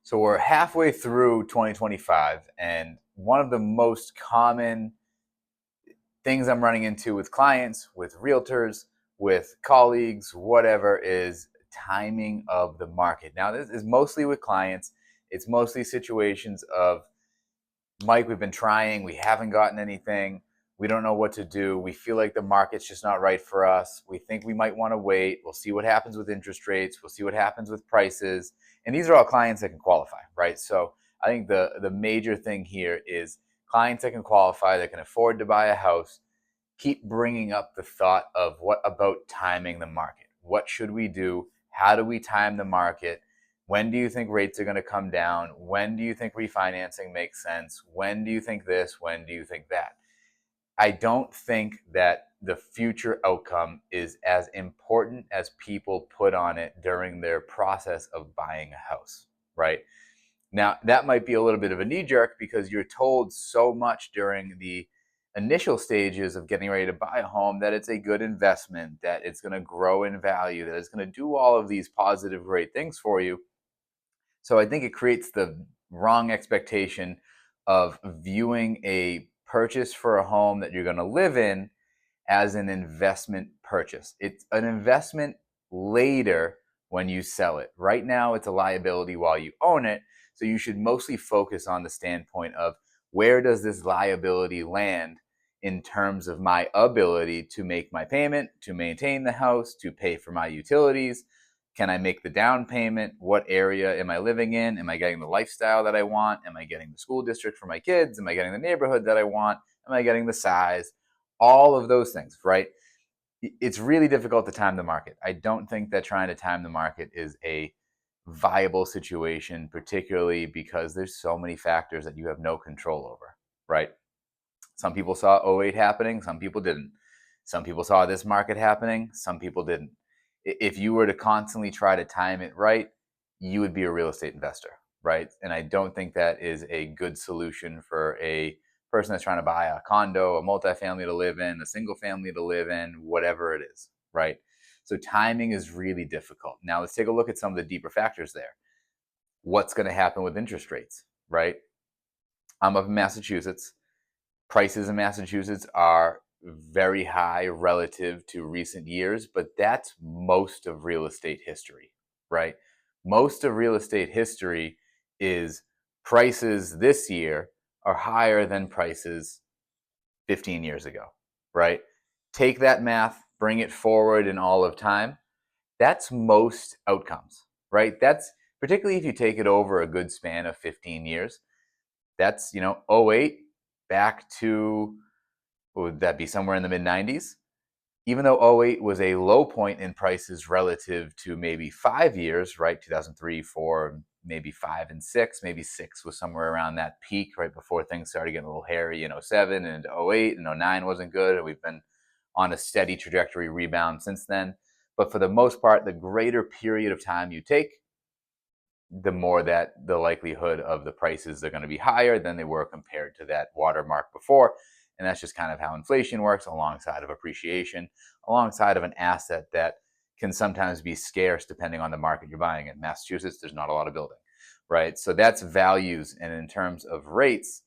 So we're halfway through 2025, and one of the most common things I'm running into with clients, with realtors, with colleagues, whatever, is timing of the market. Now, this is mostly with clients. It's mostly situations of, Mike, we've been trying, we haven't gotten anything. We don't know what to do. We feel like the market's just not right for us. We think we might want to wait. We'll see what happens with interest rates. We'll see what happens with prices. And these are all clients that can qualify, right? So I think the major thing here is clients that can qualify, that can afford to buy a house, keep bringing up the thought of what about timing the market? What should we do? How do we time the market? When do you think rates are going to come down? When do you think refinancing makes sense? When do you think this? When do you think that? I don't think that the future outcome is as important as people put on it during their process of buying a house, right? Now, that might be a little bit of a knee jerk because you're told so much during the initial stages of getting ready to buy a home that it's a good investment, that it's going to grow in value, that it's going to do all of these positive, great things for you. So I think it creates the wrong expectation of viewing a purchase for a home that you're going to live in as an investment purchase. It's an investment later when you sell it. Right now, it's a liability while you own it. So you should mostly focus on the standpoint of, where does this liability land in terms of my ability to make my payment, to maintain the house, to pay for my utilities? Can I make the down payment? What area am I living in? Am I getting the lifestyle that I want? Am I getting the school district for my kids? Am I getting the neighborhood that I want? Am I getting the size? All of those things, right? It's really difficult to time the market. I don't think that trying to time the market is a viable situation, particularly because there's so many factors that you have no control over, right? Some people saw '08 happening, some people didn't. Some people saw this market happening, some people didn't. If you were to constantly try to time it right, you would be a real estate investor, right? And I don't think that is a good solution for a person that's trying to buy a condo, a multifamily to live in, a single family to live in, whatever it is, right? So timing is really difficult. Now let's take a look at some of the deeper factors there. What's going to happen with interest rates, right? I'm up in Massachusetts. Prices in Massachusetts are very high relative to recent years, but that's most of real estate history, right? Most of real estate history is prices this year are higher than prices 15 years ago, right? Take that math, bring it forward in all of time. That's most outcomes, right? That's particularly if you take it over a good span of 15 years. That's, '08 back to, would that be somewhere in the mid 90s? Even though '08 was a low point in prices relative to maybe 5 years, right? 2003, 4, maybe 5 and 6, maybe 6 was somewhere around that peak right before things started getting a little hairy in '07 and '08, and '09 wasn't good. And we've been on a steady trajectory rebound since then. But for the most part, the greater period of time you take, the more that the likelihood of the prices are going to be higher than they were compared to that watermark before. And that's just kind of how inflation works, alongside of appreciation, alongside of an asset that can sometimes be scarce depending on the market you're buying. In Massachusetts, there's not a lot of building, right? So that's values. And in terms of rates,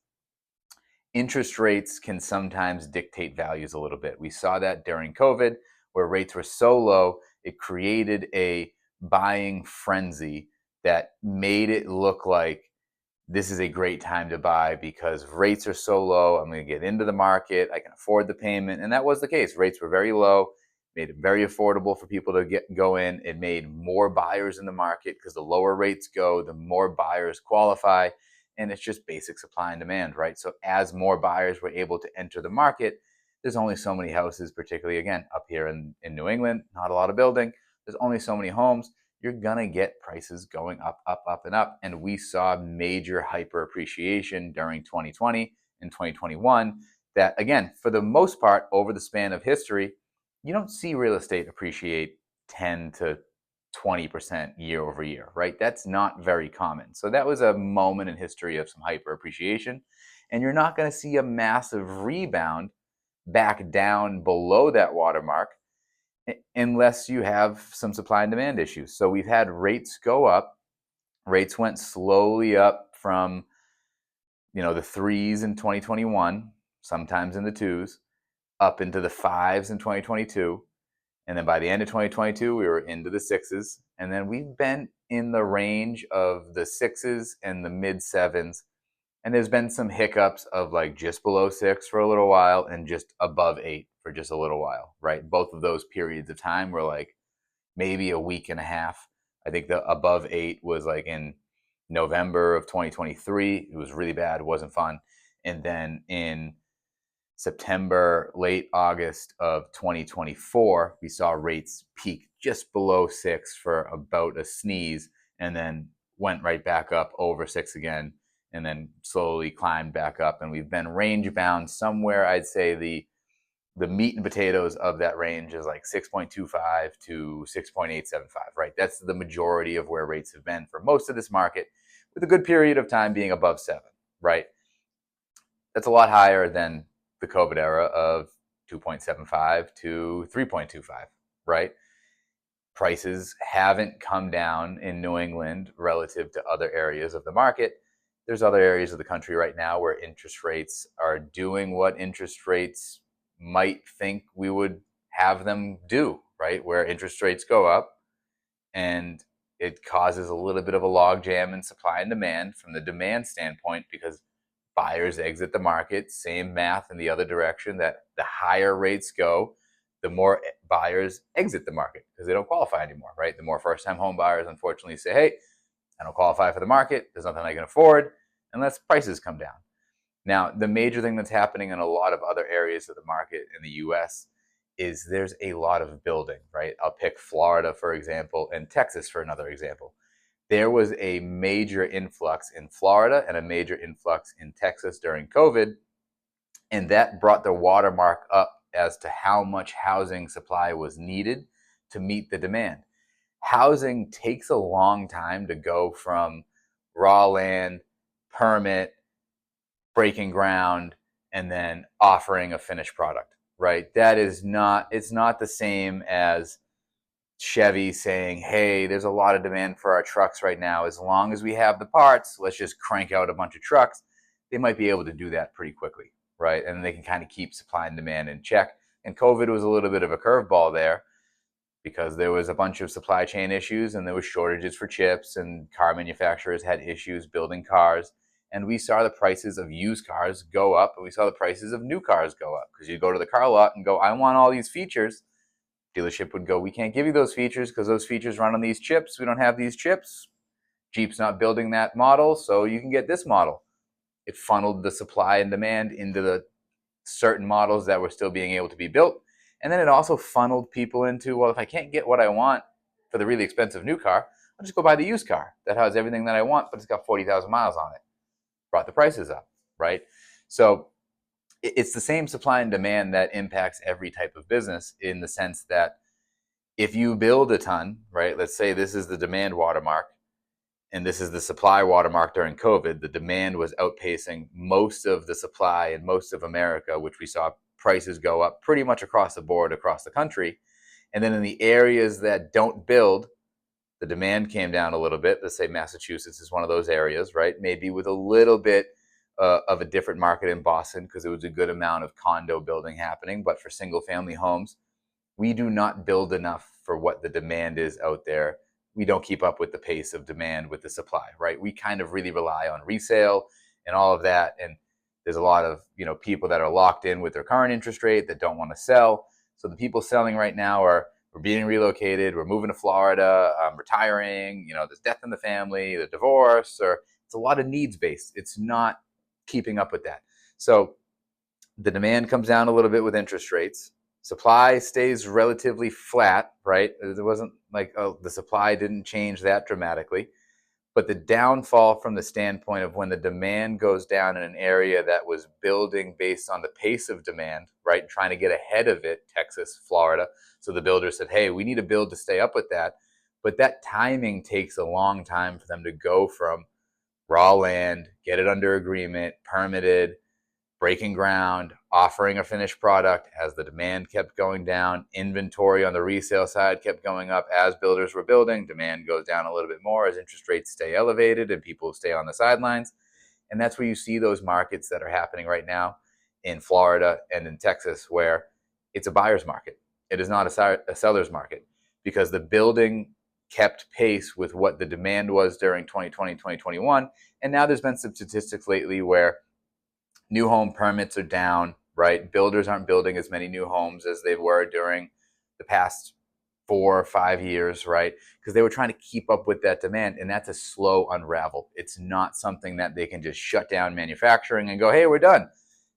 interest rates can sometimes dictate values a little bit. We saw that during COVID, where rates were so low, it created a buying frenzy that made it look like this is a great time to buy because rates are so low. I'm going to get into the market. I can afford the payment. And that was the case. Rates were very low, made it very affordable for people to go in. It made more buyers in the market because the lower rates go, the more buyers qualify. And it's just basic supply and demand, right? So as more buyers were able to enter the market, there's only so many houses, particularly again, up here in New England, not a lot of building. There's only so many homes. You're gonna get prices going up, up, up, and up. And we saw major hyper appreciation during 2020 and 2021 that, again, for the most part, over the span of history, you don't see real estate appreciate 10 to 20% year over year, right? That's not very common. So that was a moment in history of some hyper appreciation. And you're not going to see a massive rebound back down below that watermark unless you have some supply and demand issues. So we've had rates go up Rates went slowly up from, the threes in 2021, sometimes in the twos, up into the fives in 2022. And then by the end of 2022, we were into the sixes. And then we've been in the range of the sixes and the mid sevens. And there's been some hiccups of like just below six for a little while and just above eight for just a little while, right? Both of those periods of time were like maybe a week and a half. I think the above eight was like in November of 2023. It was really bad. It wasn't fun. And then in September, late August of 2024, we saw rates peak just below six for about a sneeze and then went right back up over six again and then slowly climbed back up. And we've been range bound somewhere. I'd say the meat and potatoes of that range is like 6.25 to 6.875, right? That's the majority of where rates have been for most of this market, with a good period of time being above seven, right? That's a lot higher than the COVID era of 2.75 to 3.25, right? Prices haven't come down in New England relative to other areas of the market. There's other areas of the country right now where interest rates are doing what interest rates might think we would have them do, right? Where interest rates go up and it causes a little bit of a logjam in supply and demand from the demand standpoint, because buyers exit the market. Same math in the other direction, that the higher rates go, the more buyers exit the market because they don't qualify anymore, right? The more first-time home buyers unfortunately say, hey, I don't qualify for the market. There's nothing I can afford unless prices come down. Now, the major thing that's happening in a lot of other areas of the market in the US is there's a lot of building, right? I'll pick Florida, for example, and Texas for another example. There was a major influx in Florida and a major influx in Texas during COVID, and that brought the watermark up as to how much housing supply was needed to meet the demand. Housing takes a long time to go from raw land, permit, breaking ground, and then offering a finished product, right? It's not the same as Chevy saying, hey, there's a lot of demand for our trucks right now. As long as we have the parts, let's just crank out a bunch of trucks. They might be able to do that pretty quickly, right? And they can kind of keep supply and demand in check. And COVID was a little bit of a curveball there because there was a bunch of supply chain issues and there was shortages for chips and car manufacturers had issues building cars. And we saw the prices of used cars go up and we saw the prices of new cars go up because you go to the car lot and go, I want all these features. Dealership would go, we can't give you those features because those features run on these chips. We don't have these chips. Jeep's not building that model, so you can get this model. It funneled the supply and demand into the certain models that were still being able to be built. And then it also funneled people into, well, if I can't get what I want for the really expensive new car, I'll just go buy the used car that has everything that I want, but it's got 40,000 miles on it. Brought the prices up, right? So it's the same supply and demand that impacts every type of business, in the sense that if you build a ton, right, let's say this is the demand watermark and this is the supply watermark during COVID, the demand was outpacing most of the supply in most of America, which we saw prices go up pretty much across the board across the country. And then in the areas that don't build, the demand came down a little bit. Let's say Massachusetts is one of those areas, right? Maybe with a little bit of a different market in Boston because there was a good amount of condo building happening. But for single family homes, we do not build enough for what the demand is out there. We don't keep up with the pace of demand with the supply, right? We kind of really rely on resale and all of that. And there's a lot of people that are locked in with their current interest rate that don't want to sell. So the people selling right now we're being relocated, we're moving to Florida, retiring, there's death in the family, the divorce, or it's a lot of needs based. It's not keeping up with that. So the demand comes down a little bit with interest rates. Supply stays relatively flat, right? It wasn't like, the supply didn't change that dramatically. But the downfall from the standpoint of when the demand goes down in an area that was building based on the pace of demand, right? Trying to get ahead of it, Texas, Florida. So the builder said, hey, we need to build to stay up with that. But that timing takes a long time for them to go from raw land, get it under agreement, permitted, breaking ground, offering a finished product as the demand kept going down. Inventory on the resale side kept going up as builders were building. Demand goes down a little bit more as interest rates stay elevated and people stay on the sidelines. And that's where you see those markets that are happening right now in Florida and in Texas, where it's a buyer's market. It is not a seller's market, because the building kept pace with what the demand was during 2020, 2021. And now there's been some statistics lately where new home permits are down, right? Builders aren't building as many new homes as they were during the past 4 or 5 years, right? Because they were trying to keep up with that demand, and that's a slow unravel. It's not something that they can just shut down manufacturing and go, hey, we're done.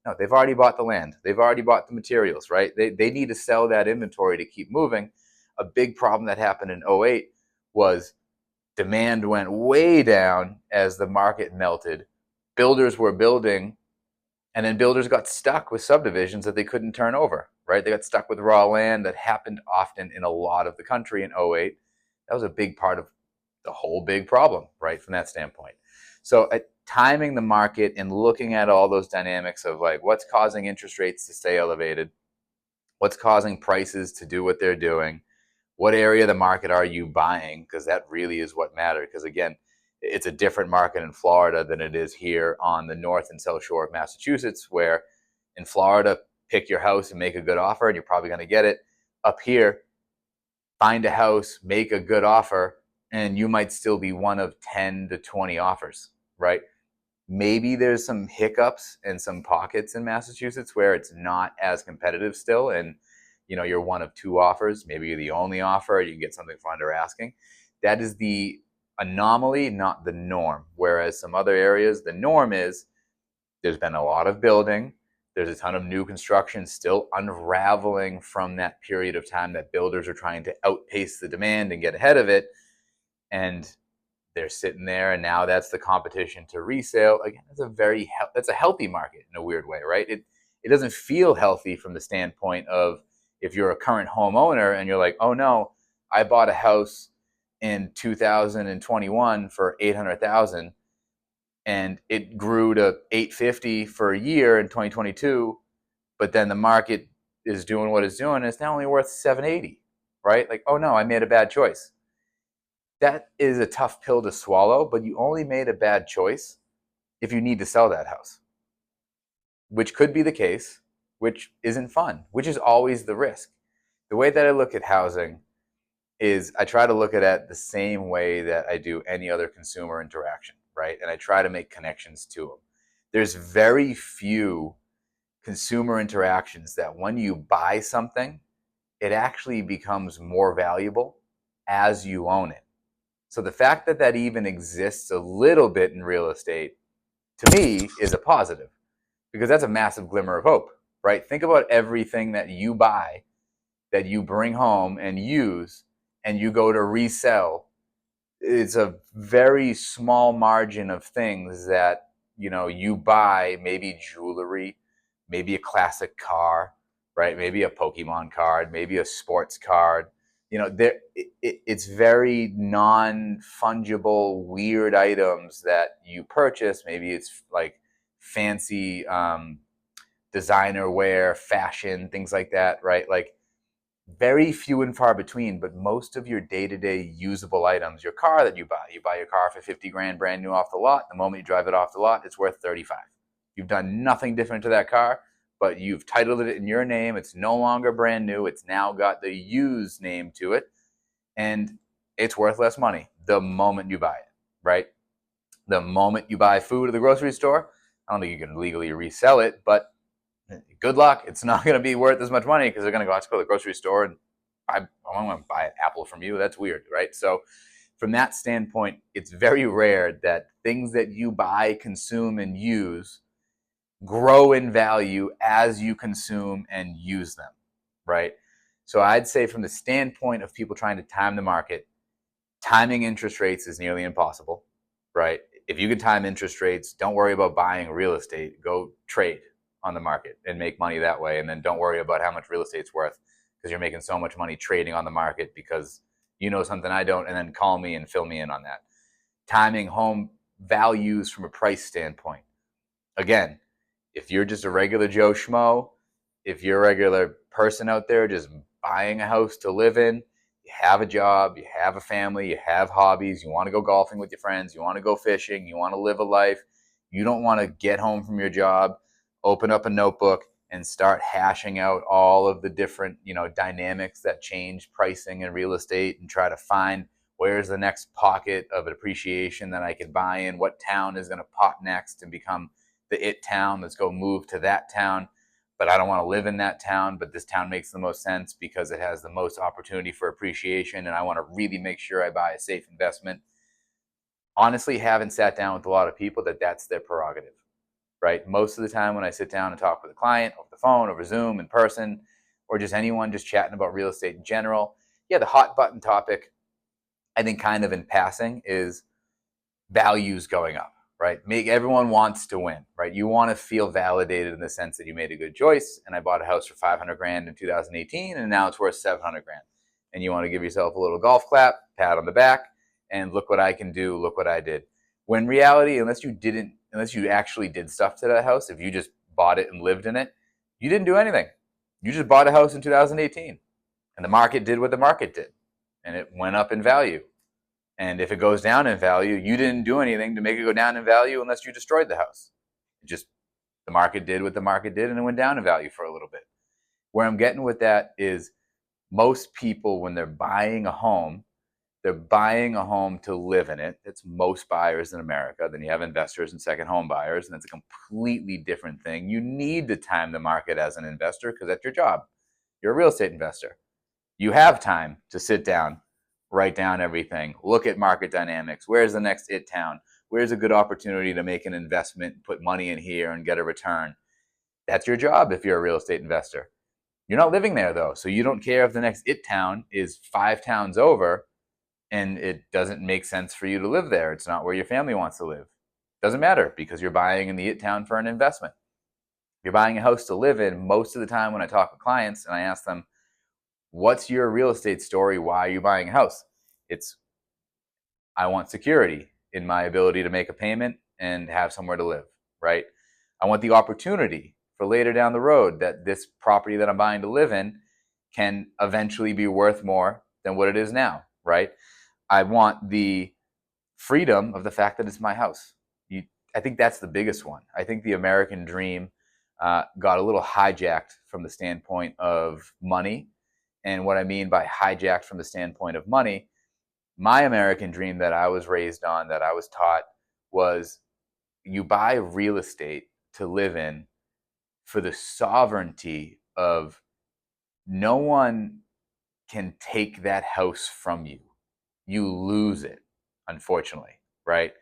No, they've already bought the land. They've already bought the materials, right? They need to sell that inventory to keep moving. A big problem that happened in 08 was demand went way down as the market melted. Builders were building, and then builders got stuck with subdivisions that they couldn't turn over, right? They got stuck with raw land. That happened often in a lot of the country in 08. That was a big part of the whole big problem, right, from that standpoint. So timing the market and looking at all those dynamics of like what's causing interest rates to stay elevated, what's causing prices to do what they're doing, what area of the market are you buying, because that really is what matters. Because again, it's a different market in Florida than it is here on the north and south shore of Massachusetts, where in Florida, pick your house and make a good offer and you're probably going to get it. Up here, find a house, make a good offer, and you might still be one of 10 to 20 offers, right? Maybe there's some hiccups and some pockets in Massachusetts where it's not as competitive still, and you're one of 2 offers. Maybe you're the only offer, you can get something for under asking. That is the anomaly, not the norm. Whereas some other areas, the norm is there's been a lot of building. There's a ton of new construction still unraveling from that period of time that builders are trying to outpace the demand and get ahead of it. And they're sitting there, and now that's the competition to resale. Again, that's a healthy market in a weird way, right? It doesn't feel healthy from the standpoint of if you're a current homeowner and you're like, oh no, I bought a house in 2021 for $800,000 and it grew to $850 for a year in 2022, but then the market is doing what it's doing, and it's now only worth $780, right? Like, oh no, I made a bad choice. That is a tough pill to swallow, but you only made a bad choice if you need to sell that house, which could be the case, which isn't fun, which is always the risk. The way that I look at housing is I try to look at it the same way that I do any other consumer interaction, right? And I try to make connections to them. There's very few consumer interactions that when you buy something, it actually becomes more valuable as you own it. So the fact that that even exists a little bit in real estate, to me, is a positive, because that's a massive glimmer of hope, right? Think about everything that you buy, that you bring home and use, and you go to resell. It's a very small margin of things that you buy, maybe jewelry, maybe a classic car, right? Maybe a Pokemon card, maybe a sports card. It's very non-fungible, weird items that you purchase. Maybe it's like fancy designer wear, fashion, things like that, right? Like very few and far between, but most of your day-to-day usable items, your car that you buy your car for 50 grand brand new off the lot. The moment you drive it off the lot, it's worth 35. You've done nothing different to that car, but you've titled it in your name. It's no longer brand new. It's now got the used name to it, and it's worth less money the moment you buy it, right? The moment you buy food at the grocery store, I don't think you can legally resell it, but good luck. It's not going to be worth as much money because they're going to go out to the grocery store and I want to buy an apple from you. That's weird, right? So from that standpoint, it's very rare that things that you buy, consume, and use grow in value as you consume and use them, right? So I'd say from the standpoint of people trying to time the market, timing interest rates is nearly impossible, right? If you can time interest rates, don't worry about buying real estate. Go trade on the market and make money that way. And then don't worry about how much real estate's worth, because you're making so much money trading on the market because you know something I don't, and then call me and fill me in on that. Timing home values from a price standpoint. Again, If you're just a regular Joe Schmo, if you're a regular person out there just buying a house to live in, you have a job, you have a family, you have hobbies, you want to go golfing with your friends, you want to go fishing, you want to live a life, you don't want to get home from your job, open up a notebook and start hashing out all of the different, dynamics that change pricing in real estate and try to find where's the next pocket of appreciation that I can buy in, what town is going to pop next and become the it town. Let's go move to that town, but I don't want to live in that town, but this town makes the most sense because it has the most opportunity for appreciation and I want to really make sure I buy a safe investment. Honestly, haven't sat down with a lot of people that's their prerogative, right? Most of the time when I sit down and talk with a client over the phone, over Zoom, in person, or just anyone just chatting about real estate in general, yeah, the hot button topic, I think kind of in passing, is values going up, right? Everyone wants to win, right? You want to feel validated in the sense that you made a good choice. And I bought a house for 500 grand in 2018 and now it's worth 700 grand. And you want to give yourself a little golf clap, pat on the back, and look what I can do, look what I did. When reality, unless you actually did stuff to that house, if you just bought it and lived in it, you didn't do anything. You just bought a house in 2018 and the market did what the market did and it went up in value. And if it goes down in value, you didn't do anything to make it go down in value unless you destroyed the house. The market did what the market did and it went down in value for a little bit. Where I'm getting with that is most people, when they're buying a home, they're buying a home to live in it. It's most buyers in America. Then you have investors and second home buyers, and it's a completely different thing. You need to time the market as an investor because that's your job. You're a real estate investor. You have time to sit down, write down everything, look at market dynamics. Where's the next it town? Where's a good opportunity to make an investment, put money in here and get a return? That's your job if you're a real estate investor. You're not living there though, so you don't care if the next it town is 5 towns over and it doesn't make sense for you to live there. It's not where your family wants to live. Doesn't matter because you're buying in the it town for an investment. You're buying a house to live in. Most of the time when I talk with clients and I ask them, what's your real estate story? Why are you buying a house? It's, I want security in my ability to make a payment and have somewhere to live, right? I want the opportunity for later down the road that this property that I'm buying to live in can eventually be worth more than what it is now, right? I want the freedom of the fact that it's my house. I think that's the biggest one. I think the American dream got a little hijacked from the standpoint of money. And what I mean by hijacked from the standpoint of money, my American dream that I was raised on, that I was taught, was you buy real estate to live in for the sovereignty of no one can take that house from you. You lose it, unfortunately, right?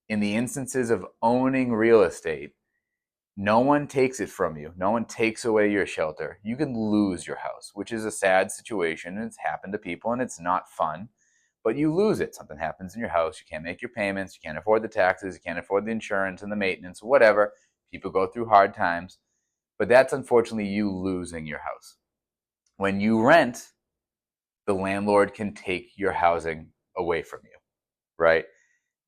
In the instances of owning real estate, no one takes it from you. No one takes away your shelter. You can lose your house, which is a sad situation. It's happened to people and it's not fun, but you lose it. Something happens in your house. You can't make your payments. You can't afford the taxes. You can't afford the insurance and the maintenance, whatever. People go through hard times, but that's unfortunately you losing your house. When you rent, the landlord can take your housing away from you, right?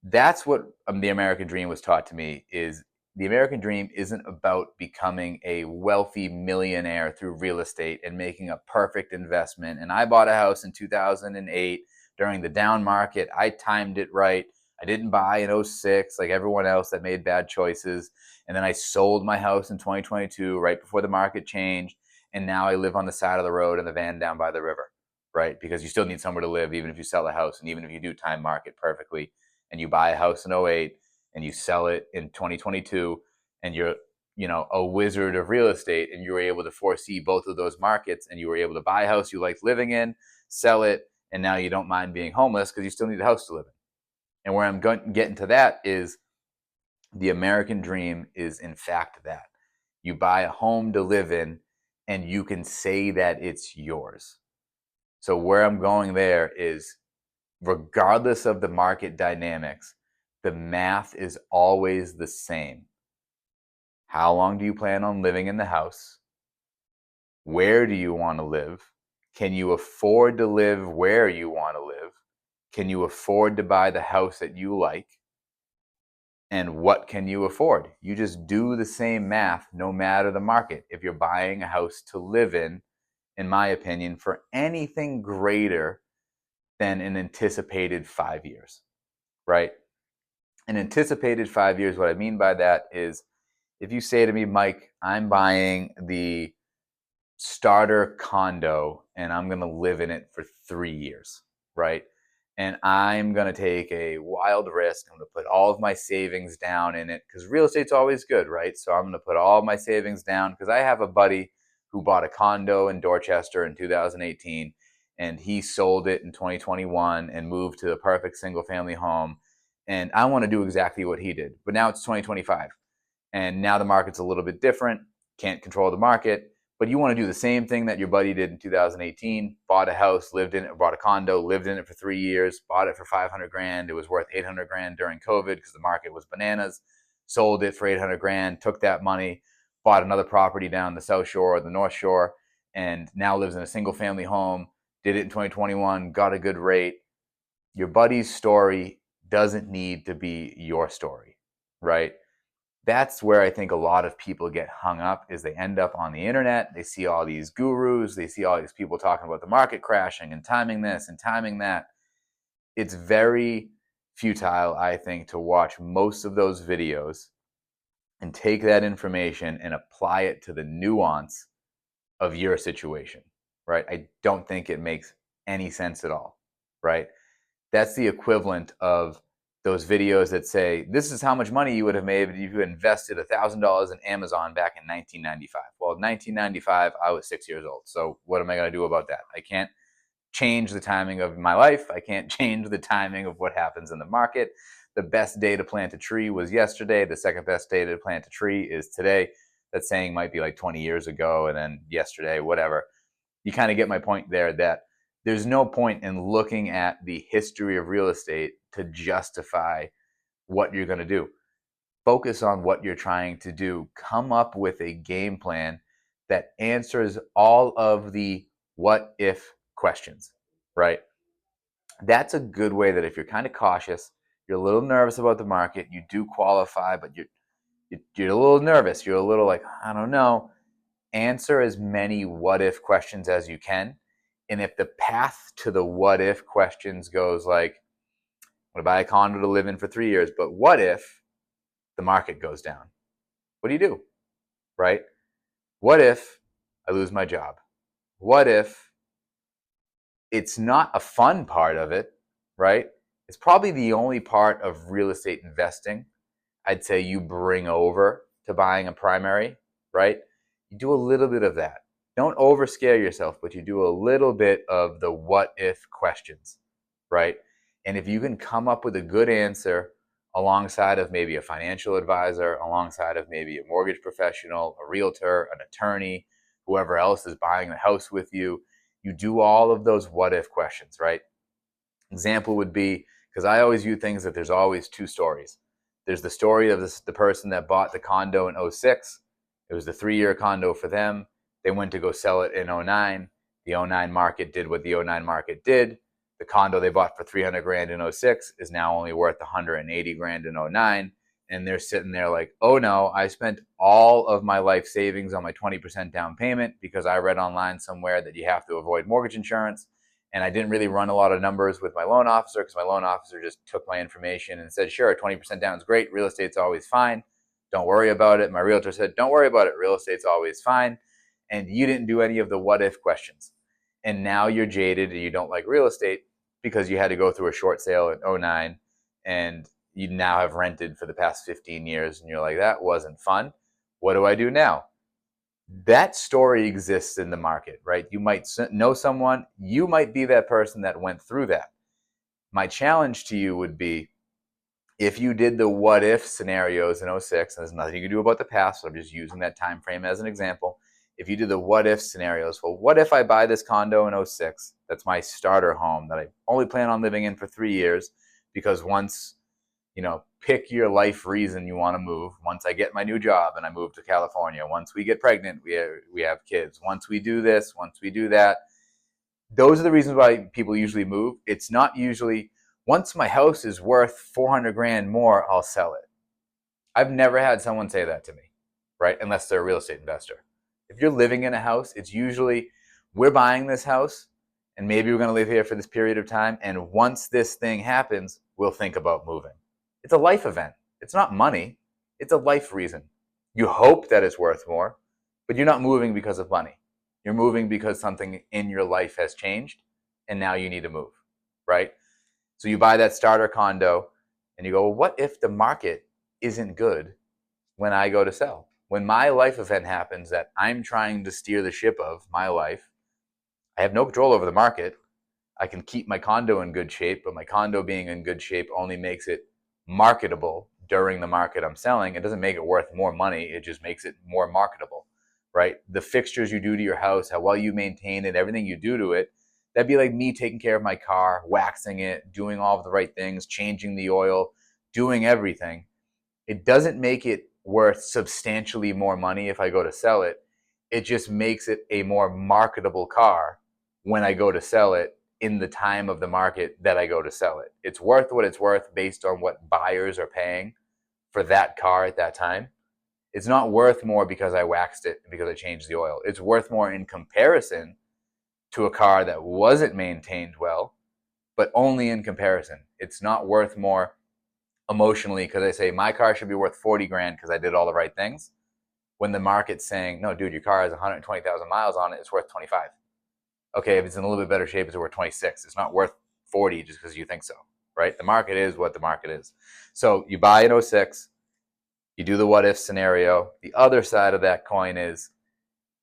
That's what the American dream was taught to me, is the American dream isn't about becoming a wealthy millionaire through real estate and making a perfect investment. And I bought a house in 2008 during the down market. I timed it right. I didn't buy in 06 like everyone else that made bad choices. And then I sold my house in 2022 right before the market changed. And now I live on the side of the road in the van down by the river, right? Because you still need somewhere to live even if you sell a house and even if you do time market perfectly and you buy a house in 08 and you sell it in 2022 and you're a wizard of real estate and you were able to foresee both of those markets and you were able to buy a house you liked living in, sell it, and now you don't mind being homeless because you still need a house to live in. And where I'm getting to that is the American dream is in fact that. You buy a home to live in and you can say that it's yours. So where I'm going there is, regardless of the market dynamics, the math is always the same. How long do you plan on living in the house? Where do you want to live? Can you afford to live where you want to live? Can you afford to buy the house that you like? and what can you afford. You just do the same math no matter the market. If you're buying a house to live in my opinion, for anything greater than an anticipated 5 years, right? An anticipated 5 years, what I mean by that is if you say to me, Mike, I'm buying the starter condo and I'm going to live in it for 3 years, right? And I'm going to take a wild risk. I'm going to put all of my savings down in it because real estate's always good, right? So I'm going to put all of my savings down because I have a buddy who bought a condo in Dorchester in 2018 and he sold it in 2021 and moved to the perfect single family home. And I want to do exactly what he did. But now it's 2025 and now the market's a little bit different. Can't control the market. But you want to do the same thing that your buddy did in 2018, bought a house, lived in it, bought a condo, lived in it for 3 years, bought it for 500 grand. It was worth 800 grand during COVID because the market was bananas, sold it for 800 grand, took that money, bought another property down the South Shore or the North Shore, and now lives in a single family home, did it in 2021, got a good rate. Your buddy's story doesn't need to be your story, right? That's where I think a lot of people get hung up is they end up on the internet. They see all these gurus. They see all these people talking about the market crashing and timing this and timing that. It's very futile, I think, to watch most of those videos and take that information and apply it to the nuance of your situation, right? I don't think it makes any sense at all, right? That's the equivalent of those videos that say, this is how much money you would have made if you invested $1,000 in Amazon back in 1995. Well, in 1995, I was 6 years old. So what am I going to do about that? I can't change the timing of my life. I can't change the timing of what happens in the market. The best day to plant a tree was yesterday. The second best day to plant a tree is today. That saying might be like 20 years ago and then yesterday, whatever. You kind of get my point there that there's no point in looking at the history of real estate to justify what you're going to do. Focus on what you're trying to do. Come up with a game plan that answers all of the what if questions, right? That's a good way that if you're kind of cautious, you're a little nervous about the market, you do qualify, but you're a little nervous. You're a little like, I don't know. Answer as many what if questions as you can. And if the path to the what if questions goes like, what if I buy a condo to live in for 3 years, but what if the market goes down? What do? Right? What if I lose my job? What if it's not a fun part of it, right? It's probably the only part of real estate investing I'd say you bring over to buying a primary, right? You do a little bit of that. Don't overscare yourself, but you do a little bit of the what if questions, right? And if you can come up with a good answer alongside of maybe a financial advisor, alongside of maybe a mortgage professional, a realtor, an attorney, whoever else is buying the house with you, you do all of those what if questions, right? Example would be, because I always view things that there's always two stories. There's the story of the person that bought the condo in 06. It was the 3-year condo for them. They went to go sell it in 09. The 09 market did what the 09 market did. The condo they bought for 300 grand in 06 is now only worth 180 grand in 09. And they're sitting there like, oh no, I spent all of my life savings on my 20% down payment because I read online somewhere that you have to avoid mortgage insurance. And I didn't really run a lot of numbers with my loan officer because my loan officer just took my information and said, sure, 20% down is great. Real estate's always fine. Don't worry about it. My realtor said, don't worry about it. Real estate's always fine. And you didn't do any of the what if questions. And now you're jaded and you don't like real estate because you had to go through a short sale in 09 and you now have rented for the past 15 years and you're like, that wasn't fun. What do I do now? That story exists in the market, right? You might know someone, you might be that person that went through that. My challenge to you would be if you did the what if scenarios in 06, and there's nothing you can do about the past, so I'm just using that time frame as an example. If you did the what if scenarios, well, what if I buy this condo in 06? That's my starter home that I only plan on living in for 3 years because once pick your life reason you want to move. Once I get my new job and I move to California, once we get pregnant, we have kids. Once we do this, once we do that. Those are the reasons why people usually move. It's not usually, once my house is worth 400 grand more, I'll sell it. I've never had someone say that to me, right? Unless they're a real estate investor. If you're living in a house, it's usually, we're buying this house and maybe we're going to live here for this period of time. And once this thing happens, we'll think about moving. It's a life event. It's not money. It's a life reason. You hope that it's worth more, but you're not moving because of money. You're moving because something in your life has changed and now you need to move, right? So you buy that starter condo and you go, well, what if the market isn't good when I go to sell? When my life event happens that I'm trying to steer the ship of my life, I have no control over the market. I can keep my condo in good shape, but my condo being in good shape only makes it marketable during the market I'm selling. It doesn't make it worth more money. It just makes it more marketable, right? The fixtures you do to your house, how well you maintain it, everything you do to it, that'd be like me taking care of my car, waxing it, doing all of the right things, changing the oil, doing everything. It doesn't make it worth substantially more money if I go to sell it. It just makes it a more marketable car when I go to sell it in the time of the market that I go to sell it. It's worth what it's worth based on what buyers are paying for that car at that time. It's not worth more because I waxed it, because I changed the oil. It's worth more in comparison to a car that wasn't maintained well, but only in comparison. It's not worth more emotionally because I say my car should be worth 40 grand because I did all the right things, when the market's saying, no, dude, your car has 120,000 miles on it, it's worth 25. Okay, if it's in a little bit better shape, it's worth 26. It's not worth 40 just because you think so, right? The market is what the market is. So you buy an 06, you do the what if scenario. The other side of that coin is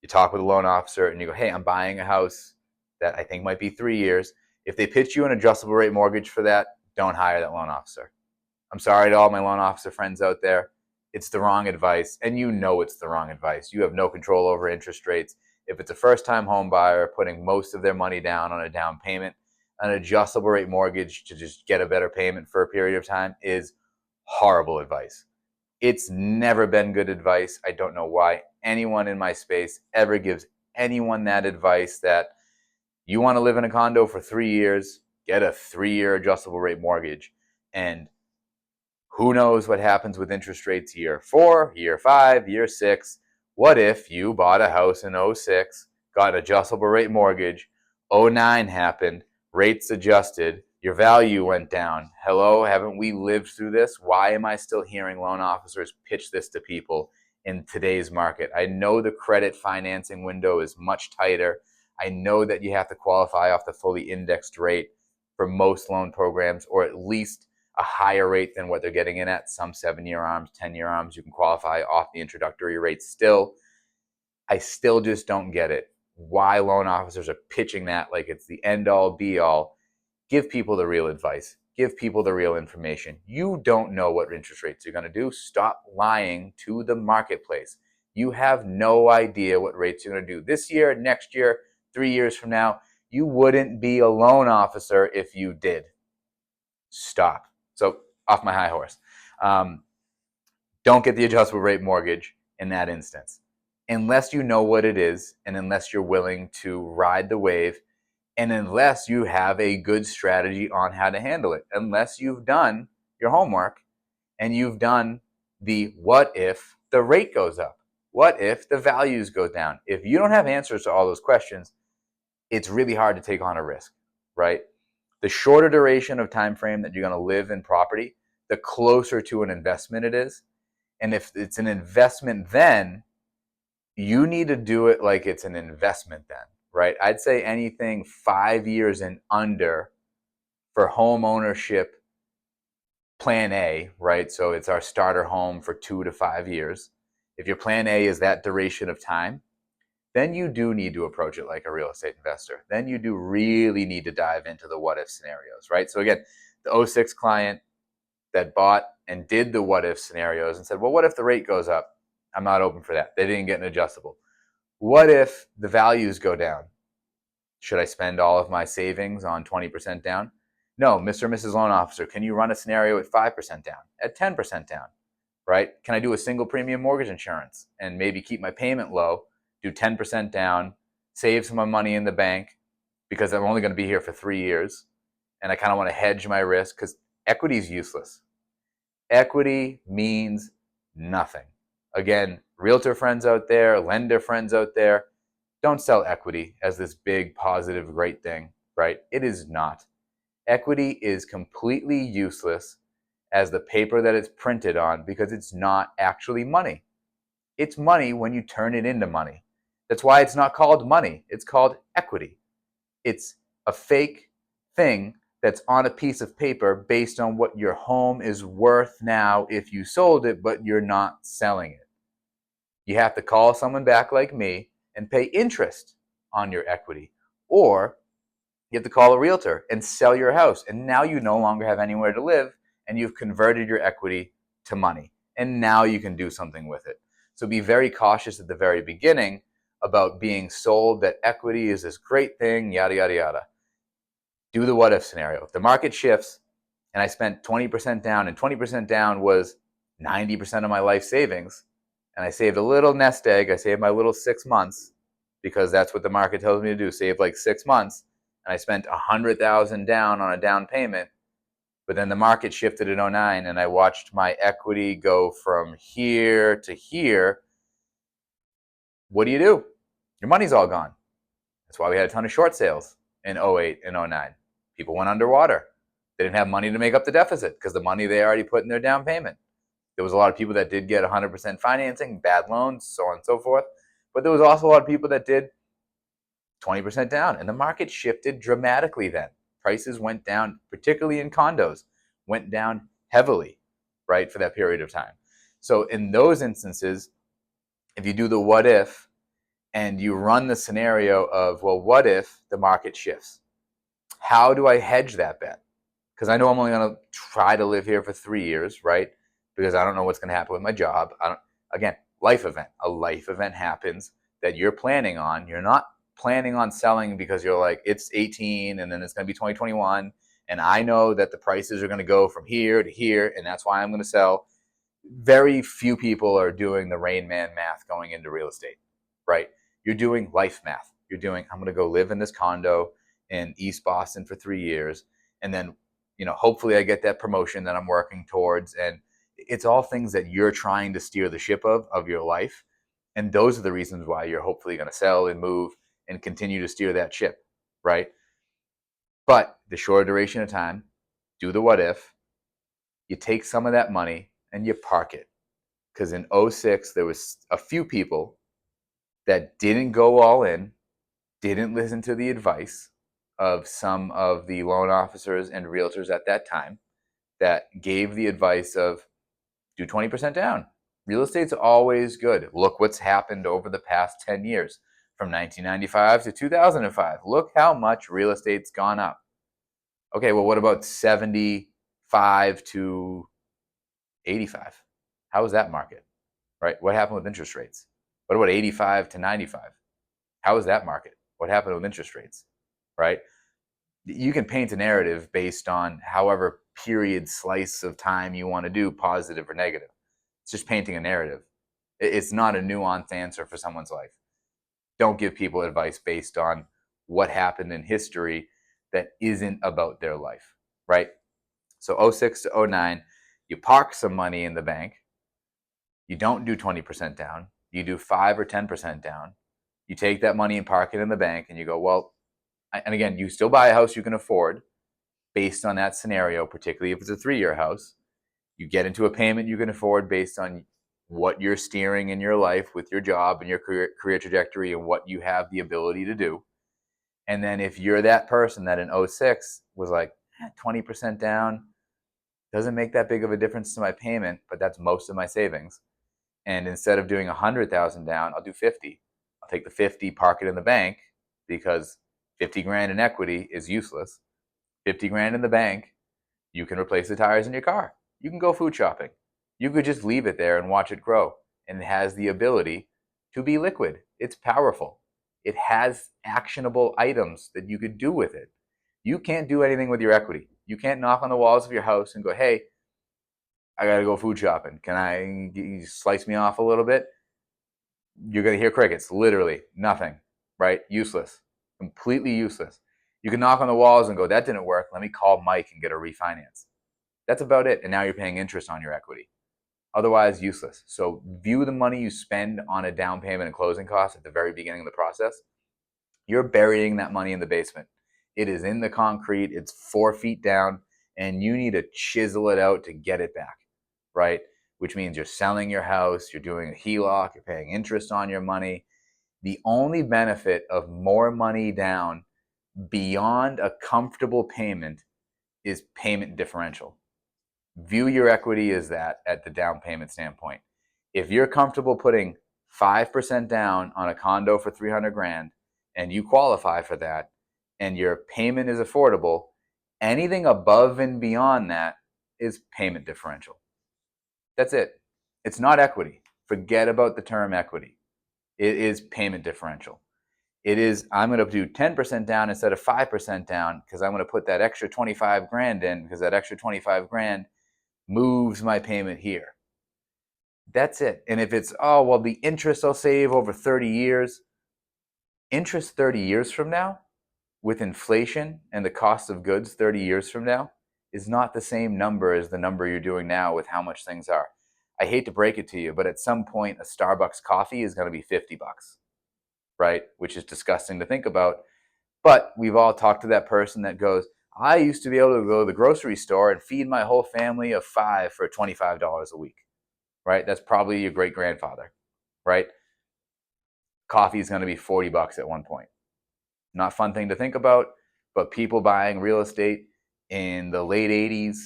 you talk with a loan officer and you go, hey, I'm buying a house that I think might be 3 years. If they pitch you an adjustable rate mortgage for that, don't hire that loan officer. I'm sorry to all my loan officer friends out there. It's the wrong advice, and you know it's the wrong advice. You have no control over interest rates. If it's a first-time home buyer putting most of their money down on a down payment, an adjustable rate mortgage to just get a better payment for a period of time is horrible advice. It's never been good advice. I don't know why anyone in my space ever gives anyone that advice that you want to live in a condo for 3 years, get a 3-year adjustable rate mortgage, and who knows what happens with interest rates year 4, year 5, year 6. What if you bought a house in 06, got an adjustable rate mortgage, 09 happened, rates adjusted, your value went down. Hello, haven't we lived through this? Why am I still hearing loan officers pitch this to people in today's market? I know the credit financing window is much tighter. I know that you have to qualify off the fully indexed rate for most loan programs, or at least a higher rate than what they're getting in at. Some 7-year ARMs, 10-year ARMs, you can qualify off the introductory rate still. I still just don't get it. Why loan officers are pitching that like it's the end all be all. Give people the real advice. Give people the real information. You don't know what interest rates are going to do. Stop lying to the marketplace. You have no idea what rates you're going to do this year, next year, 3 years from now. You wouldn't be a loan officer if you did. Stop. So off my high horse. Don't get the adjustable rate mortgage in that instance. Unless you know what it is, and unless you're willing to ride the wave, and unless you have a good strategy on how to handle it. Unless you've done your homework and you've done the what if the rate goes up? What if the values go down? If you don't have answers to all those questions, it's really hard to take on a risk, right? The shorter duration of time frame that you're going to live in property, the closer to an investment it is. And if it's an investment, then you need to do it like it's an investment then, right? I'd say anything 5 years and under for home ownership plan A, right? So it's our starter home for 2 to 5 years. If your plan A is that duration of time, then you do need to approach it like a real estate investor. Then you do really need to dive into the what if scenarios, right? So again, the 06 client that bought and did the what if scenarios and said, well, what if the rate goes up? I'm not open for that. They didn't get an adjustable. What if the values go down? Should I spend all of my savings on 20% down? No, Mr. and Mrs. Loan Officer, can you run a scenario at 5% down, at 10% down, right? Can I do a single premium mortgage insurance and maybe keep my payment low, do 10% down, save some money in the bank because I'm only going to be here for 3 years and I kind of want to hedge my risk because equity is useless. Equity means Nothing. Again, realtor friends out there, lender friends out there, don't sell equity as this big, positive, great thing, right? It is not. Equity is completely useless as the paper that it's printed on because it's not actually money. It's money when you turn it into money. That's why it's not called money. It's called equity. It's a fake thing that's on a piece of paper based on what your home is worth now if you sold it, but you're not selling it. You have to call someone back like me and pay interest on your equity. Or you have to call a realtor and sell your house. And now you no longer have anywhere to live and you've converted your equity to money. And now you can do something with it. So be very cautious at the very beginning about being sold that equity is this great thing, yada, yada, yada. Do the what if scenario. If the market shifts and I spent 20% down and 20% down was 90% of my life savings, and I saved a little nest egg, I saved my little 6 months because that's what the market tells me to do, save like 6 months, and I spent 100,000 down on a down payment, but then the market shifted in 09 and I watched my equity go from here to here. What do? Your money's all gone. That's why we had a ton of short sales in 08 and 09. People went underwater. They didn't have money to make up the deficit because the money they already put in their down payment. There was a lot of people that did get 100% financing, bad loans, so on and so forth. But there was also a lot of people that did 20% down. And the market shifted dramatically then. Prices went down, particularly in condos, went down heavily, right, for that period of time. So in those instances, if you do the what if and you run the scenario of, well, what if the market shifts? How do I hedge that bet? Because I know I'm only going to try to live here for 3 years, right? Because I don't know what's going to happen with my job. Again, life event. A life event happens that you're planning on. You're not planning on selling because you're like, it's 18 and then it's going to be 2021. And I know that the prices are going to go from here to here. And that's why I'm going to sell. Very few people are doing the Rain Man math going into real estate, right? You're doing life math. You're doing, I'm going to go live in this condo in East Boston for 3 years. And then, hopefully I get that promotion that I'm working towards. And it's all things that you're trying to steer the ship of your life. And those are the reasons why you're hopefully going to sell and move and continue to steer that ship, right? But the shorter duration of time, do the what if, you take some of that money and you park it. Because in 06, there was a few people that didn't go all in, didn't listen to the advice of some of the loan officers and realtors at that time that gave the advice of do 20% down. Real estate's always good. Look what's happened over the past 10 years from 1995 to 2005. Look how much real estate's gone up. Okay, well, what about 75 to 85? How was that market, right? What happened with interest rates? What about 85 to 95? How was that market? What happened with interest rates, right? You can paint a narrative based on however period slice of time you want to do, positive or negative. It's just painting a narrative. It's not a nuanced answer for someone's life. Don't give people advice based on what happened in history that isn't about their life, right? So 06 to 09, you park some money in the bank. You don't do 20% down. You do 5 or 10% down. You take that money and park it in the bank and you go, well, and again, you still buy a house you can afford based on that scenario, particularly if it's a 3-year house. You get into a payment you can afford based on what you're steering in your life with your job and your career trajectory and what you have the ability to do. And then if you're that person that in 06 was like 20% down, doesn't make that big of a difference to my payment, but that's most of my savings. And instead of doing 100,000 down, I'll do 50. I'll take the 50, park it in the bank because 50 grand in equity is useless. 50 grand in the bank, you can replace the tires in your car. You can go food shopping. You could just leave it there and watch it grow. And it has the ability to be liquid. It's powerful. It has actionable items that you could do with it. You can't do anything with your equity. You can't knock on the walls of your house and go, hey, I got to go food shopping. Can you slice me off a little bit? You're going to hear crickets. Literally nothing, right? Useless. Completely useless. You can knock on the walls and go, that didn't work. Let me call Mike and get a refinance. That's about it. And now you're paying interest on your equity. Otherwise, useless. So view the money you spend on a down payment and closing costs at the very beginning of the process. You're burying that money in the basement. It is in the concrete. It's 4 feet down, and you need to chisel it out to get it back, right? Which means you're selling your house, you're doing a HELOC, you're paying interest on your money. The only benefit of more money down beyond a comfortable payment is payment differential. View your equity as that at the down payment standpoint. If you're comfortable putting 5% down on a condo for 300 grand and you qualify for that and your payment is affordable, anything above and beyond that is payment differential. That's it. It's not equity. Forget about the term equity. It is payment differential. It is, I'm going to do 10% down instead of 5% down because I'm going to put that extra 25 grand in because that extra 25 grand moves my payment here. That's it. And if it's, oh, well, the interest I'll save over 30 years, interest 30 years from now with inflation and the cost of goods 30 years from now is not the same number as the number you're doing now with how much things are. I hate to break it to you, but at some point, a Starbucks coffee is going to be $50, right? Which is disgusting to think about. But we've all talked to that person that goes, I used to be able to go to the grocery store and feed my whole family of 5 for $25 a week, right? That's probably your great grandfather, right? Coffee is going to be $40 at one point. Not a fun thing to think about, but people buying real estate in the late 80s,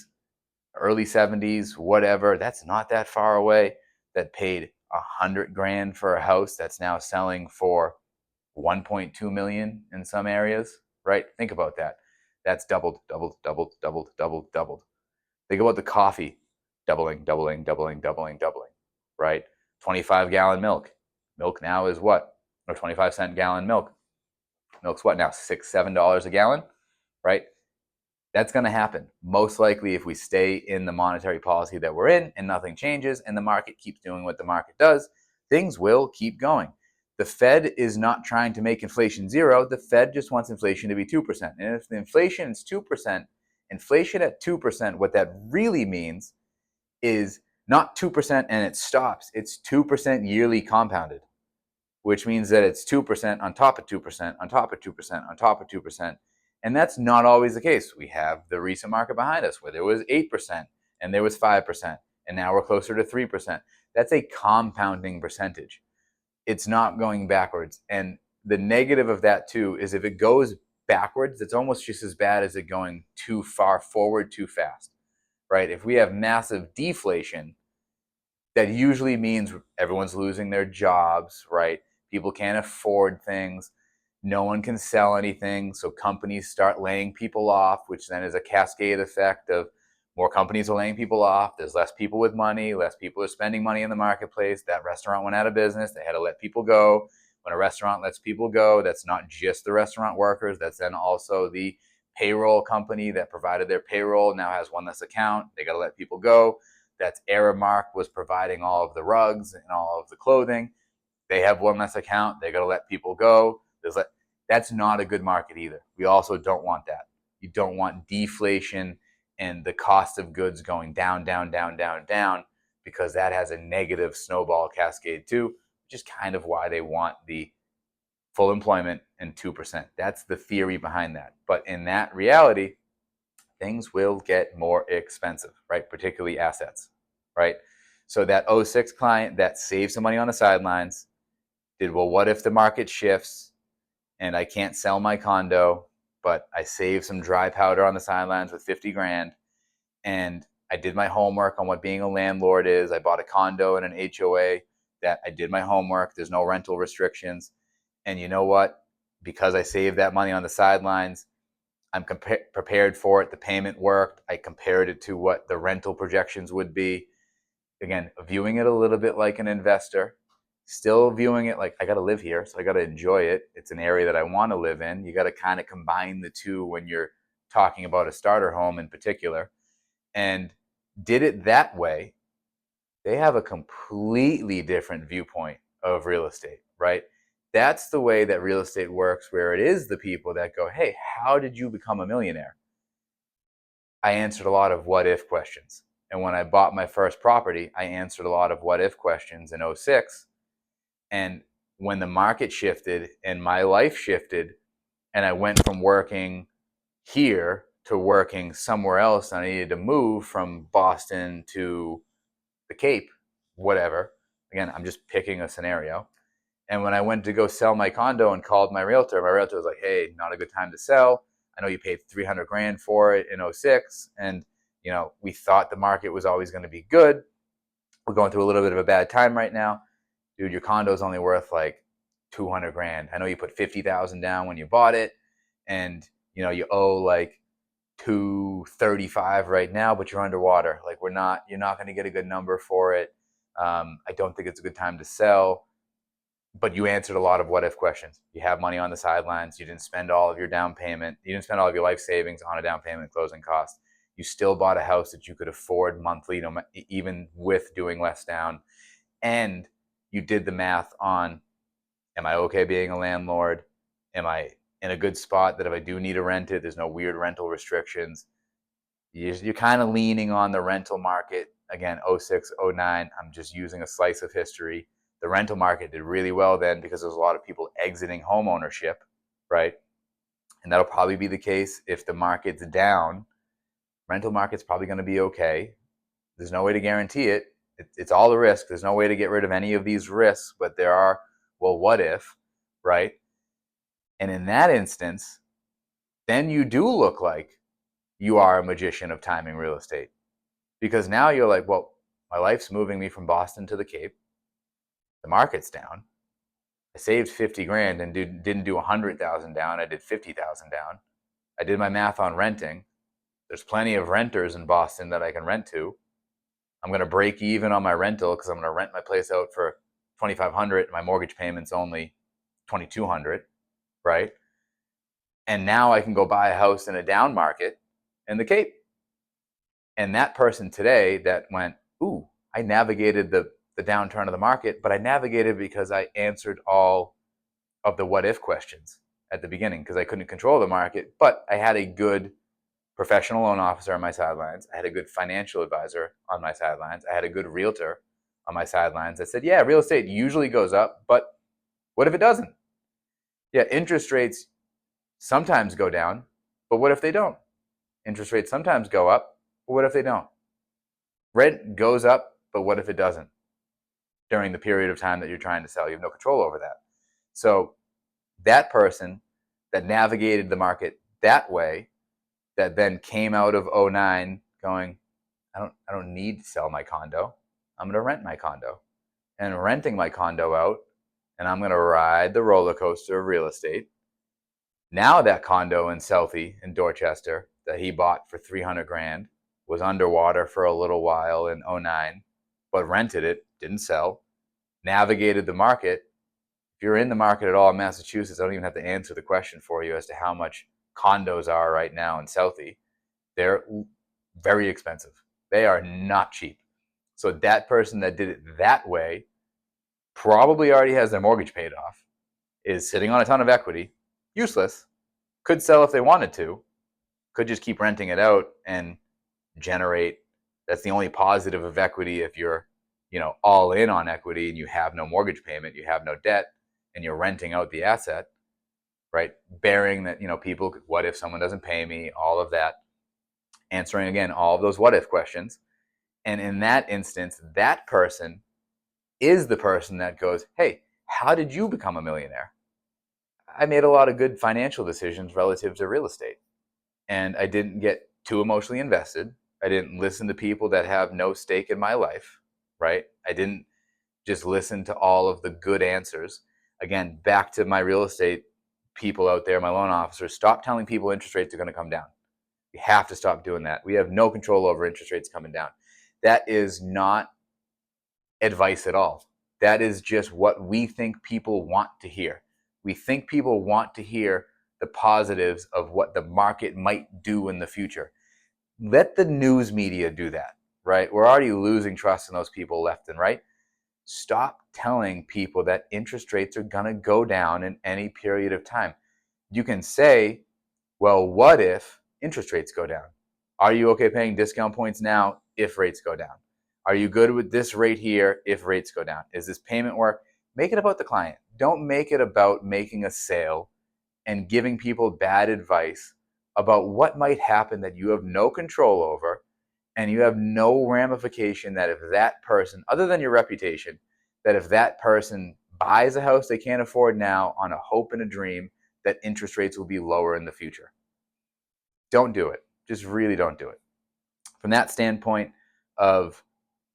early 70s, whatever, that's not that far away, that paid 100 grand for a house that's now selling for 1.2 million in some areas, right? Think about that. That's doubled. Think about the coffee, doubling, right? 25-gallon milk. Milk now is what? Or 25-cent gallon milk. Milk's what now? $6, $7 a gallon, right? That's going to happen. Most likely if we stay in the monetary policy that we're in and nothing changes and the market keeps doing what the market does, things will keep going. The Fed is not trying to make inflation zero. The Fed just wants inflation to be 2%. And if the inflation is 2%, inflation at 2%, what that really means is not 2% and it stops. It's 2% yearly compounded, which means that it's 2% on top of 2%, on top of 2%, on top of 2%. And that's not always the case. We have the recent market behind us where there was 8% and there was 5%, and now we're closer to 3%. That's a compounding percentage. It's not going backwards. And the negative of that too is if it goes backwards, it's almost just as bad as it going too far forward too fast, right? If we have massive deflation, that usually means everyone's losing their jobs, right? People can't afford things. No one can sell anything. So companies start laying people off, which then is a cascade effect of more companies are laying people off. There's less people with money. Less people are spending money in the marketplace. That restaurant went out of business. They had to let people go. When a restaurant lets people go, that's not just the restaurant workers. That's then also the payroll company that provided their payroll now has one less account. They got to let people go. That's Aramark was providing all of the rugs and all of the clothing. They have one less account. They got to let people go. That's not a good market either. We also don't want that. You don't want deflation and the cost of goods going down, because that has a negative snowball cascade too, which is kind of why they want the full employment and 2%. That's the theory behind that. But in that reality, things will get more expensive, right? Particularly assets, right? So that 06 client that saved some money on the sidelines did, well, what if the market shifts and I can't sell my condo, but I saved some dry powder on the sidelines with 50 grand and I did my homework on what being a landlord is. I bought a condo and an HOA that I did my homework. There's no rental restrictions. And you know what? Because I saved that money on the sidelines, I'm prepared for it. The payment worked. I compared it to what the rental projections would be. Again, viewing it a little bit like an investor, still viewing it like I got to live here, so I got to enjoy it. It's an area that I want to live in. You got to kind of combine the two when you're talking about a starter home in particular. And did it that way, they have a completely different viewpoint of real estate, right? That's the way that real estate works, where it is the people that go, hey, how did you become a millionaire? I answered a lot of what if questions. And when I bought my first property, I answered a lot of what if questions in '06. And when the market shifted and my life shifted, and I went from working here to working somewhere else, and I needed to move from Boston to the Cape, whatever. Again, I'm just picking a scenario. And when I went to go sell my condo and called my realtor was like, hey, not a good time to sell. I know you paid 300 grand for it in '06. And, we thought the market was always going to be good. We're going through a little bit of a bad time right now. Dude, your condo is only worth like 200 grand. I know you put 50,000 down when you bought it, and you owe like 235 right now, but you're underwater. Like you're not going to get a good number for it. I don't think it's a good time to sell. But you answered a lot of what if questions. You have money on the sidelines. You didn't spend all of your down payment. You didn't spend all of your life savings on a down payment closing cost. You still bought a house that you could afford monthly, even with doing less down. And you did the math on, am I okay being a landlord? Am I in a good spot that if I do need to rent it, there's no weird rental restrictions? You're kind of leaning on the rental market. Again, '06, '09, I'm just using a slice of history. The rental market did really well then because there's a lot of people exiting home ownership, right? And that'll probably be the case if the market's down. Rental market's probably going to be okay. There's no way to guarantee it. It's all a risk. There's no way to get rid of any of these risks, but there are, well, what if, right? And in that instance, then you do look like you are a magician of timing real estate. Because now you're like, well, my life's moving me from Boston to the Cape. The market's down. I saved 50 grand and didn't do 100,000 down. I did 50,000 down. I did my math on renting. There's plenty of renters in Boston that I can rent to. I'm going to break even on my rental because I'm going to rent my place out for $2,500. My mortgage payment's only $2,200, right? And now I can go buy a house in a down market in the Cape. And that person today that went, ooh, I navigated the downturn of the market, but I navigated because I answered all of the what if questions at the beginning because I couldn't control the market, but I had a good professional loan officer on my sidelines. I had a good financial advisor on my sidelines. I had a good realtor on my sidelines that said, yeah, real estate usually goes up, but what if it doesn't? Yeah, interest rates sometimes go down, but what if they don't? Interest rates sometimes go up, but what if they don't? Rent goes up, but what if it doesn't? During the period of time that you're trying to sell, you have no control over that. So that person that navigated the market that way, that then came out of '09 going, I don't need to sell my condo. I'm going to rent my condo. And renting my condo out, and I'm going to ride the roller coaster of real estate. Now that condo in Southie in Dorchester that he bought for 300 grand was underwater for a little while in '09, but rented it, didn't sell, navigated the market. If you're in the market at all in Massachusetts, I don't even have to answer the question for you as to how much condos are right now in Southie. They're very expensive. They are not cheap. So that person that did it that way probably already has their mortgage paid off, is sitting on a ton of equity, useless, could sell if they wanted to, could just keep renting it out and generate. That's the only positive of equity. If you're all in on equity and you have no mortgage payment, you have no debt, and you're renting out the asset, right? Bearing that, people, what if someone doesn't pay me, all of that, answering again all of those what if questions. And in that instance, that person is the person that goes, hey, how did you become a millionaire? I made a lot of good financial decisions relative to real estate, and I didn't get too emotionally invested. I didn't listen to people that have no stake in my life, right? I didn't just listen to all of the good answers. Again, back to my real estate people out there, my loan officers, stop telling people interest rates are going to come down. We have to stop doing that. We have no control over interest rates coming down. That is not advice at all. That is just what we think people want to hear. We think people want to hear the positives of what the market might do in the future. Let the news media do that, right? We're already losing trust in those people left and right. Stop telling people that interest rates are going to go down in any period of time. You can say, well, what if interest rates go down? Are you okay paying discount points now if rates go down? Are you good with this rate here if rates go down? Is this payment work? Make it about the client. Don't make it about making a sale and giving people bad advice about what might happen that you have no control over, and you have no ramification that if that person, other than your reputation, that if that person buys a house they can't afford now on a hope and a dream that interest rates will be lower in the future. Don't do it. Just really don't do it. From that standpoint of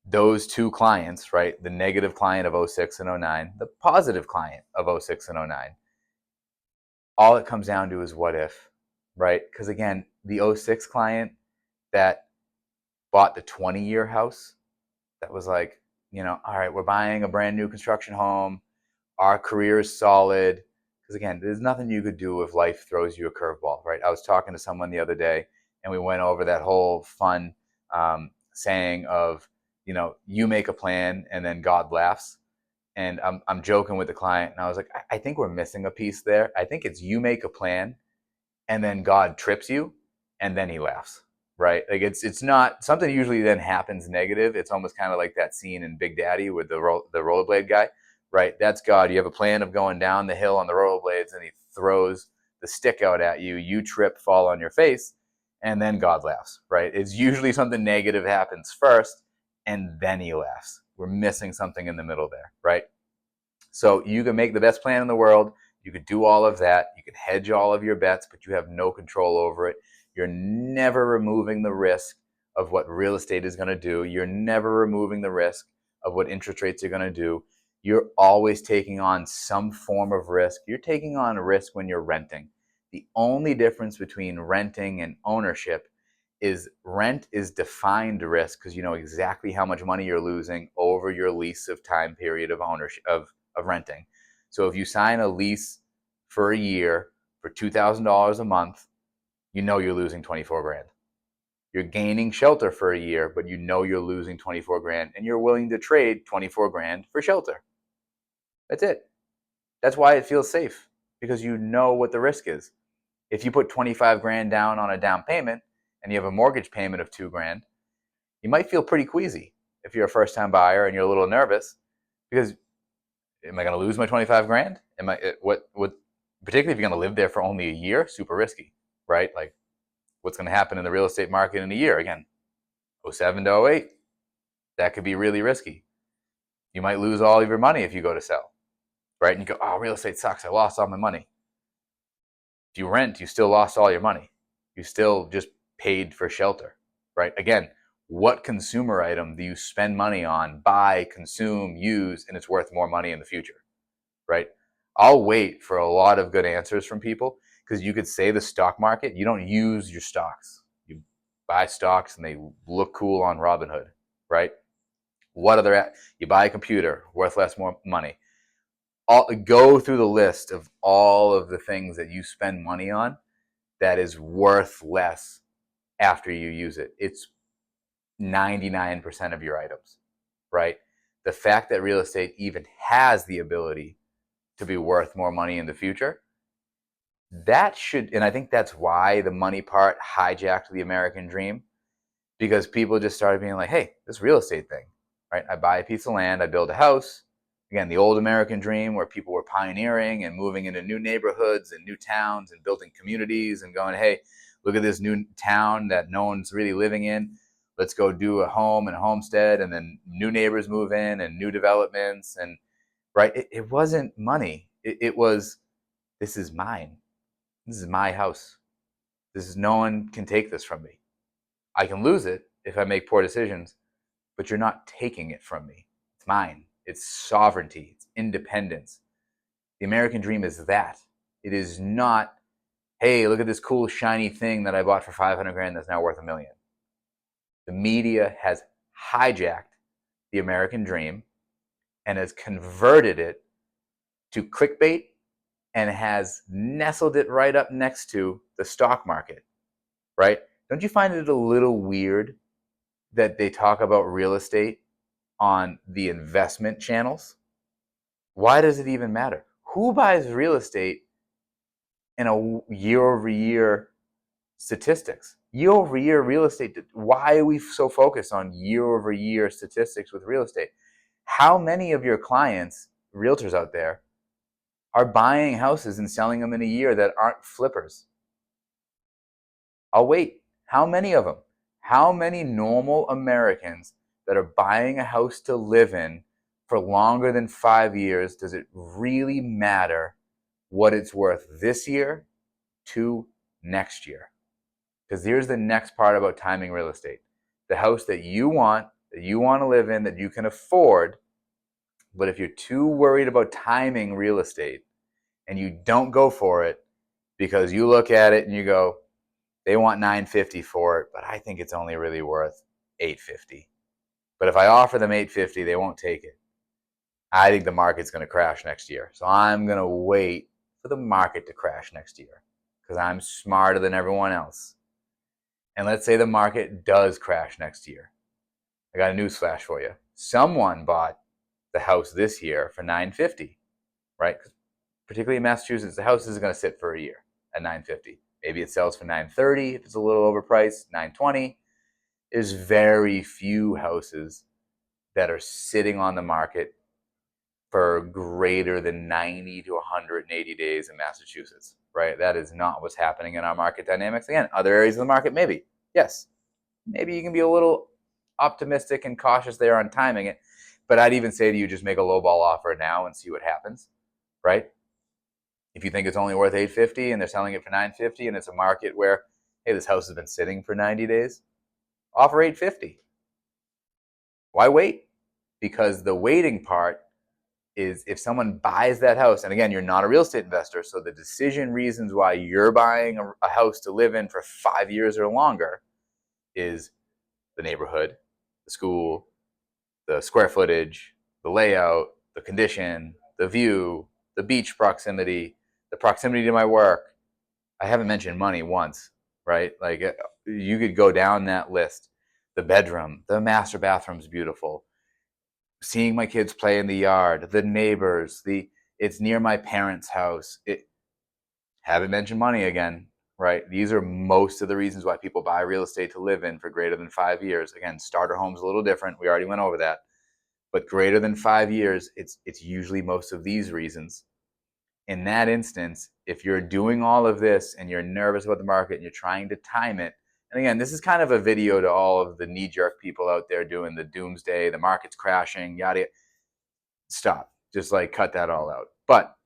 those two clients, right? The negative client of 06 and 09, the positive client of 06 and 09. All it comes down to is what if, right? Because again, the 06 client that bought the 20-year house, that was like, all right, we're buying a brand new construction home. Our career is solid. Because again, there's nothing you could do if life throws you a curveball, right? I was talking to someone the other day, and we went over that whole fun saying of, you make a plan and then God laughs. And I'm joking with the client, and I was like, I think we're missing a piece there. I think it's you make a plan, and then God trips you, and then he laughs, right? Like it's not something usually then happens negative. It's almost kind of like that scene in Big Daddy with the rollerblade guy, right? That's God. You have a plan of going down the hill on the rollerblades, and he throws the stick out at you. You trip, fall on your face, and then God laughs, right? It's usually something negative happens first, and then he laughs. We're missing something in the middle there, right? So you can make the best plan in the world. You could do all of that. You can hedge all of your bets, but you have no control over it. You're never removing the risk of what real estate is going to do. You're never removing the risk of what interest rates are going to do. You're always taking on some form of risk. You're taking on risk when you're renting. The only difference between renting and ownership is rent is defined risk because you know exactly how much money you're losing over your lease of time period of ownership of renting. So if you sign a lease for a year for $2,000 a month, you know you're losing 24 grand. You're gaining shelter for a year, but you know you're losing 24 grand, and you're willing to trade 24 grand for shelter. That's it. That's why it feels safe, because you know what the risk is. If you put 25 grand down on a down payment and you have a mortgage payment of 2 grand, you might feel pretty queasy if you're a first time buyer and you're a little nervous, because am I going to lose my 25 grand? What particularly if you're going to live there for only a year, super risky, right? Like what's going to happen in the real estate market in a year? Again, 07 to 08, that could be really risky. You might lose all of your money if you go to sell, right? And you go, oh, real estate sucks. I lost all my money. If you rent, you still lost all your money. You still just paid for shelter, right? Again, what consumer item do you spend money on, buy, consume, use, and it's worth more money in the future, right? I'll wait for a lot of good answers from people, because you could say the stock market, you don't use your stocks. You buy stocks and they look cool on Robinhood, right? What other, you buy a computer, worth less more money. Go through the list of all of the things that you spend money on that is worth less after you use it. It's 99% of your items, right? The fact that real estate even has the ability to be worth more money in the future, that should, and I think that's why the money part hijacked the American dream, because people just started being like, hey, this real estate thing, right? I buy a piece of land, I build a house. Again, the old American dream where people were pioneering and moving into new neighborhoods and new towns and building communities and going, hey, look at this new town that no one's really living in. Let's go do a home and a homestead, and then new neighbors move in and new developments. And right, it wasn't money. It was, this is mine. This is my house. No one can take this from me. I can lose it if I make poor decisions, but you're not taking it from me. It's mine. It's sovereignty. It's independence. The American dream is that. It is not, hey, look at this cool shiny thing that I bought for 500 grand that's now worth $1 million. The media has hijacked the American dream and has converted it to clickbait and has nestled it right up next to the stock market, right? Don't you find it a little weird that they talk about real estate on the investment channels? Why does it even matter? Who buys real estate in a year over year statistics. Year over year real estate. Why are we so focused on year over year statistics with real estate? How many of your clients, realtors out there, are buying houses and selling them in a year that aren't flippers? I'll wait. How many of them? How many normal Americans that are buying a house to live in for longer than 5 years, does it really matter what it's worth this year to next year? Because here's the next part about timing real estate. The house that you want to live in, that you can afford, but if you're too worried about timing real estate and you don't go for it because you look at it and you go, they want $950 for it, but I think it's only really worth $850. But if I offer them $850, they won't take it. I think the market's going to crash next year. So I'm going to wait for the market to crash next year because I'm smarter than everyone else. And let's say the market does crash next year. I got a news flash for you. Someone bought the house this year for $950, right? Particularly in Massachusetts, the house isn't going to sit for a year at $950. Maybe it sells for $930 if it's a little overpriced, $920. There's very few houses that are sitting on the market for greater than 90 to 180 days in Massachusetts, right? That is not what's happening in our market dynamics. Again, other areas of the market, maybe. Yes, maybe you can be a little optimistic and cautious there on timing it, but I'd even say to you, just make a lowball offer now and see what happens, right? If you think it's only worth $850 and they're selling it for $950 and it's a market where, hey, this house has been sitting for 90 days, offer $850. Why wait? Because the waiting part is if someone buys that house, and again, you're not a real estate investor, so the decision reasons why you're buying a house to live in for 5 years or longer is the neighborhood, the school, the square footage, the layout, the condition, the view, the beach proximity, the proximity to my work. I haven't mentioned money once, right? Like you could go down that list. The bedroom, the master bathroom's beautiful. Seeing my kids play in the yard, the neighbors, it's near my parents' house. Haven't mentioned money again, right? These are most of the reasons why people buy real estate to live in for greater than 5 years. Again, starter home's a little different. We already went over that. But greater than 5 years, it's usually most of these reasons. In that instance, if you're doing all of this and you're nervous about the market and you're trying to time it, and again, this is kind of a video to all of the knee-jerk people out there doing the doomsday, the market's crashing, yada, yada. Stop. Just like cut that all out. But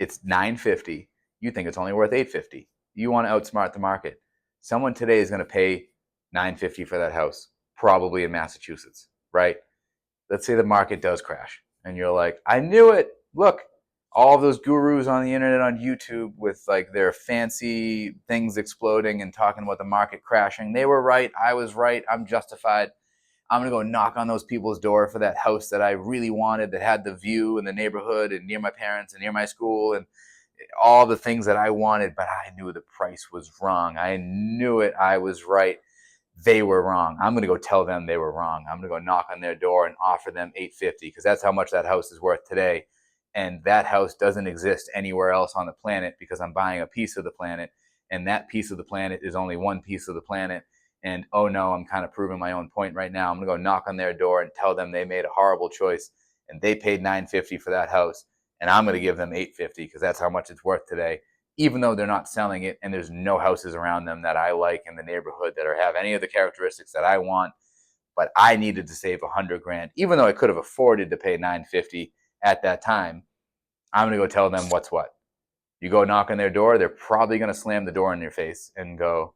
it's $950. You think it's only worth $850. You want to outsmart the market. Someone today is going to pay $950 for that house, probably in Massachusetts, right? Let's say the market does crash and you're like, I knew it. Look, all of those gurus on the internet, on YouTube with like their fancy things exploding and talking about the market crashing. They were right. I was right. I'm justified. I'm going to go knock on those people's door for that house that I really wanted, that had the view in the neighborhood and near my parents and near my school and all the things that I wanted, but I knew the price was wrong. I knew it. I was right. They were wrong. I'm going to go tell them they were wrong. I'm going to go knock on their door and offer them $850 because that's how much that house is worth today. And that house doesn't exist anywhere else on the planet because I'm buying a piece of the planet. And that piece of the planet is only one piece of the planet. And oh no, I'm kind of proving my own point right now. I'm going to go knock on their door and tell them they made a horrible choice and they paid $950 for that house. And I'm going to give them $850 because that's how much it's worth today, even though they're not selling it and there's no houses around them that I like in the neighborhood that have any of the characteristics that I want. But I needed to save $100,000, even though I could have afforded to pay $950 at that time. I'm going to go tell them what's what. You go knock on their door, they're probably going to slam the door in your face and go,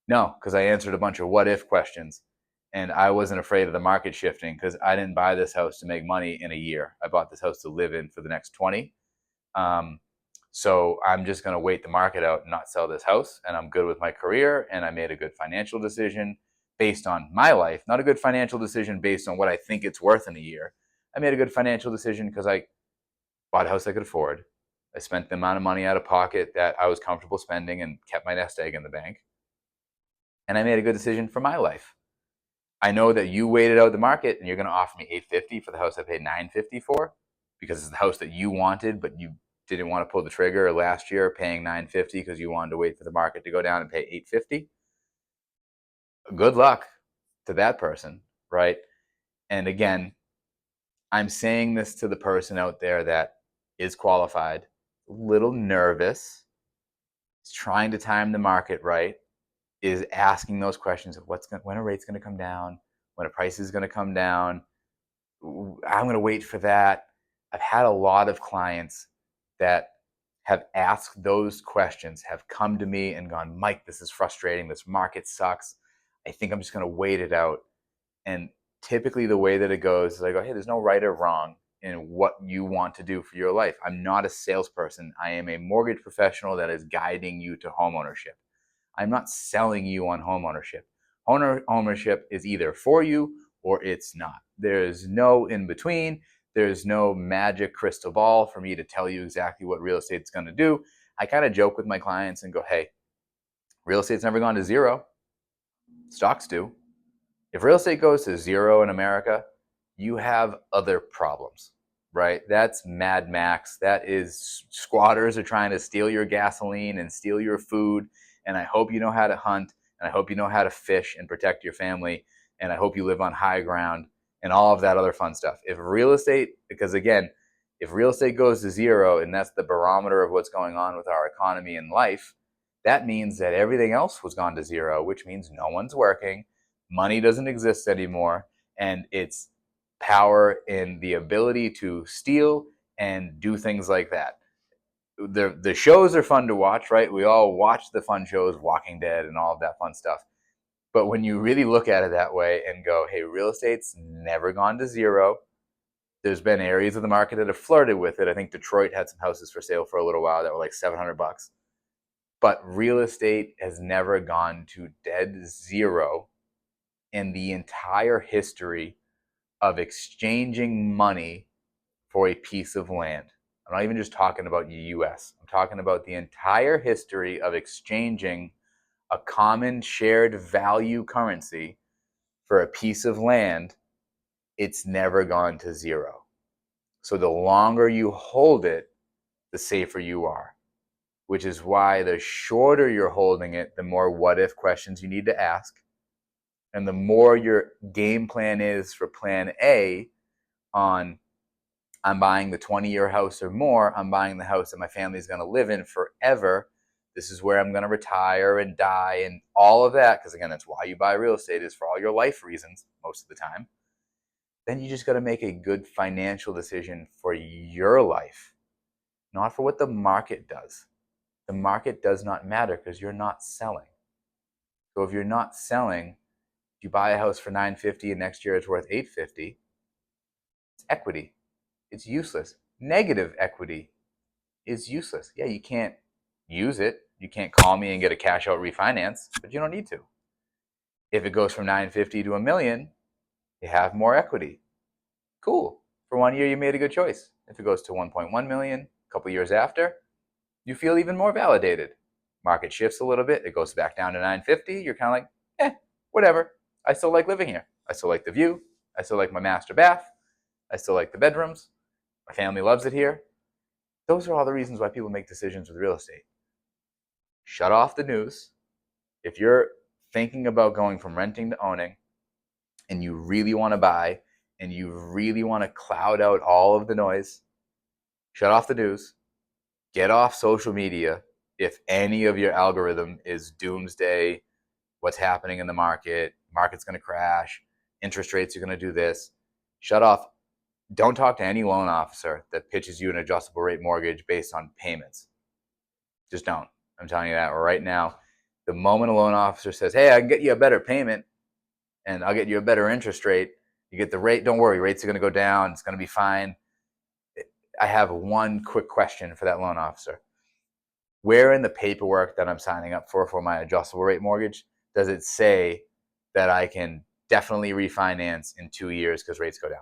no, because I answered a bunch of what if questions. And I wasn't afraid of the market shifting because I didn't buy this house to make money in a year. I bought this house to live in for the next 20. So I'm just going to wait the market out and not sell this house. And I'm good with my career. And I made a good financial decision based on my life, not a good financial decision based on what I think it's worth in a year. I made a good financial decision because I bought a house I could afford. I spent the amount of money out of pocket that I was comfortable spending and kept my nest egg in the bank. And I made a good decision for my life. I know that you waited out the market and you're going to offer me $850 for the house I paid $950 for because it's the house that you wanted, but you didn't want to pull the trigger last year paying $950 because you wanted to wait for the market to go down and pay $850. Good luck to that person, right? And again, I'm saying this to the person out there that is qualified, a little nervous, is trying to time the market right, is asking those questions of when are rates going to come down, when a price is going to come down. I'm going to wait for that. I've had a lot of clients that have asked those questions, have come to me and gone, Mike, this is frustrating. This market sucks. I think I'm just going to wait it out. And typically the way that it goes is I go, hey, there's no right or wrong in what you want to do for your life. I'm not a salesperson. I am a mortgage professional that is guiding you to homeownership. I'm not selling you on homeownership. Homeownership is either for you or it's not. There's no in between. There's no magic crystal ball for me to tell you exactly what real estate's going to do. I kind of joke with my clients and go, hey, real estate's never gone to zero. Stocks do. If real estate goes to zero in America, you have other problems, right? That's Mad Max. That is squatters are trying to steal your gasoline and steal your food. And I hope you know how to hunt, and I hope you know how to fish and protect your family, and I hope you live on high ground and all of that other fun stuff. If real estate, because again, if real estate goes to zero and that's the barometer of what's going on with our economy and life, that means that everything else was gone to zero, which means no one's working, money doesn't exist anymore, and it's power in the ability to steal and do things like that. The shows are fun to watch, right? We all watch the fun shows, Walking Dead and all of that fun stuff. But when you really look at it that way and go, hey, real estate's never gone to zero. There's been areas of the market that have flirted with it. I think Detroit had some houses for sale for a little while that were like $700. But real estate has never gone to dead zero in the entire history of exchanging money for a piece of land. I'm not even just talking about the US. I'm talking about the entire history of exchanging a common shared value currency for a piece of land. It's never gone to zero. So the longer you hold it, the safer you are, which is why the shorter you're holding it, the more what if questions you need to ask. And the more your game plan is for plan A on I'm buying the 20-year house or more, I'm buying the house that my family is going to live in forever. This is where I'm going to retire and die and all of that. Because again, that's why you buy real estate, is for all your life reasons most of the time. Then you just got to make a good financial decision for your life, not for what the market does. The market does not matter because you're not selling. So if you're not selling, you buy a house for $950 and next year it's worth $850, it's equity. It's useless. Negative equity is useless. Yeah, you can't use it. You can't call me and get a cash out refinance, but you don't need to. If it goes from $950 to $1 million, you have more equity. Cool. For 1 year, you made a good choice. If it goes to 1.1 million, a couple years after, you feel even more validated. Market shifts a little bit. It goes back down to 950. You're kind of like, whatever. I still like living here. I still like the view. I still like my master bath. I still like the bedrooms. My family loves it here. Those are all the reasons why people make decisions with real estate. Shut off the news. If you're thinking about going from renting to owning and you really want to buy and you really want to cloud out all of the noise, shut off the news. Get off social media if any of your algorithm is doomsday, what's happening in the market's going to crash, interest rates are going to do this. Shut off. Don't talk to any loan officer that pitches you an adjustable rate mortgage based on payments. Just don't. I'm telling you that right now. The moment a loan officer says, hey, I can get you a better payment and I'll get you a better interest rate, you get the rate, don't worry, rates are going to go down, it's going to be fine. I have one quick question for that loan officer. Where in the paperwork that I'm signing up for my adjustable rate mortgage does it say that I can definitely refinance in 2 years because rates go down?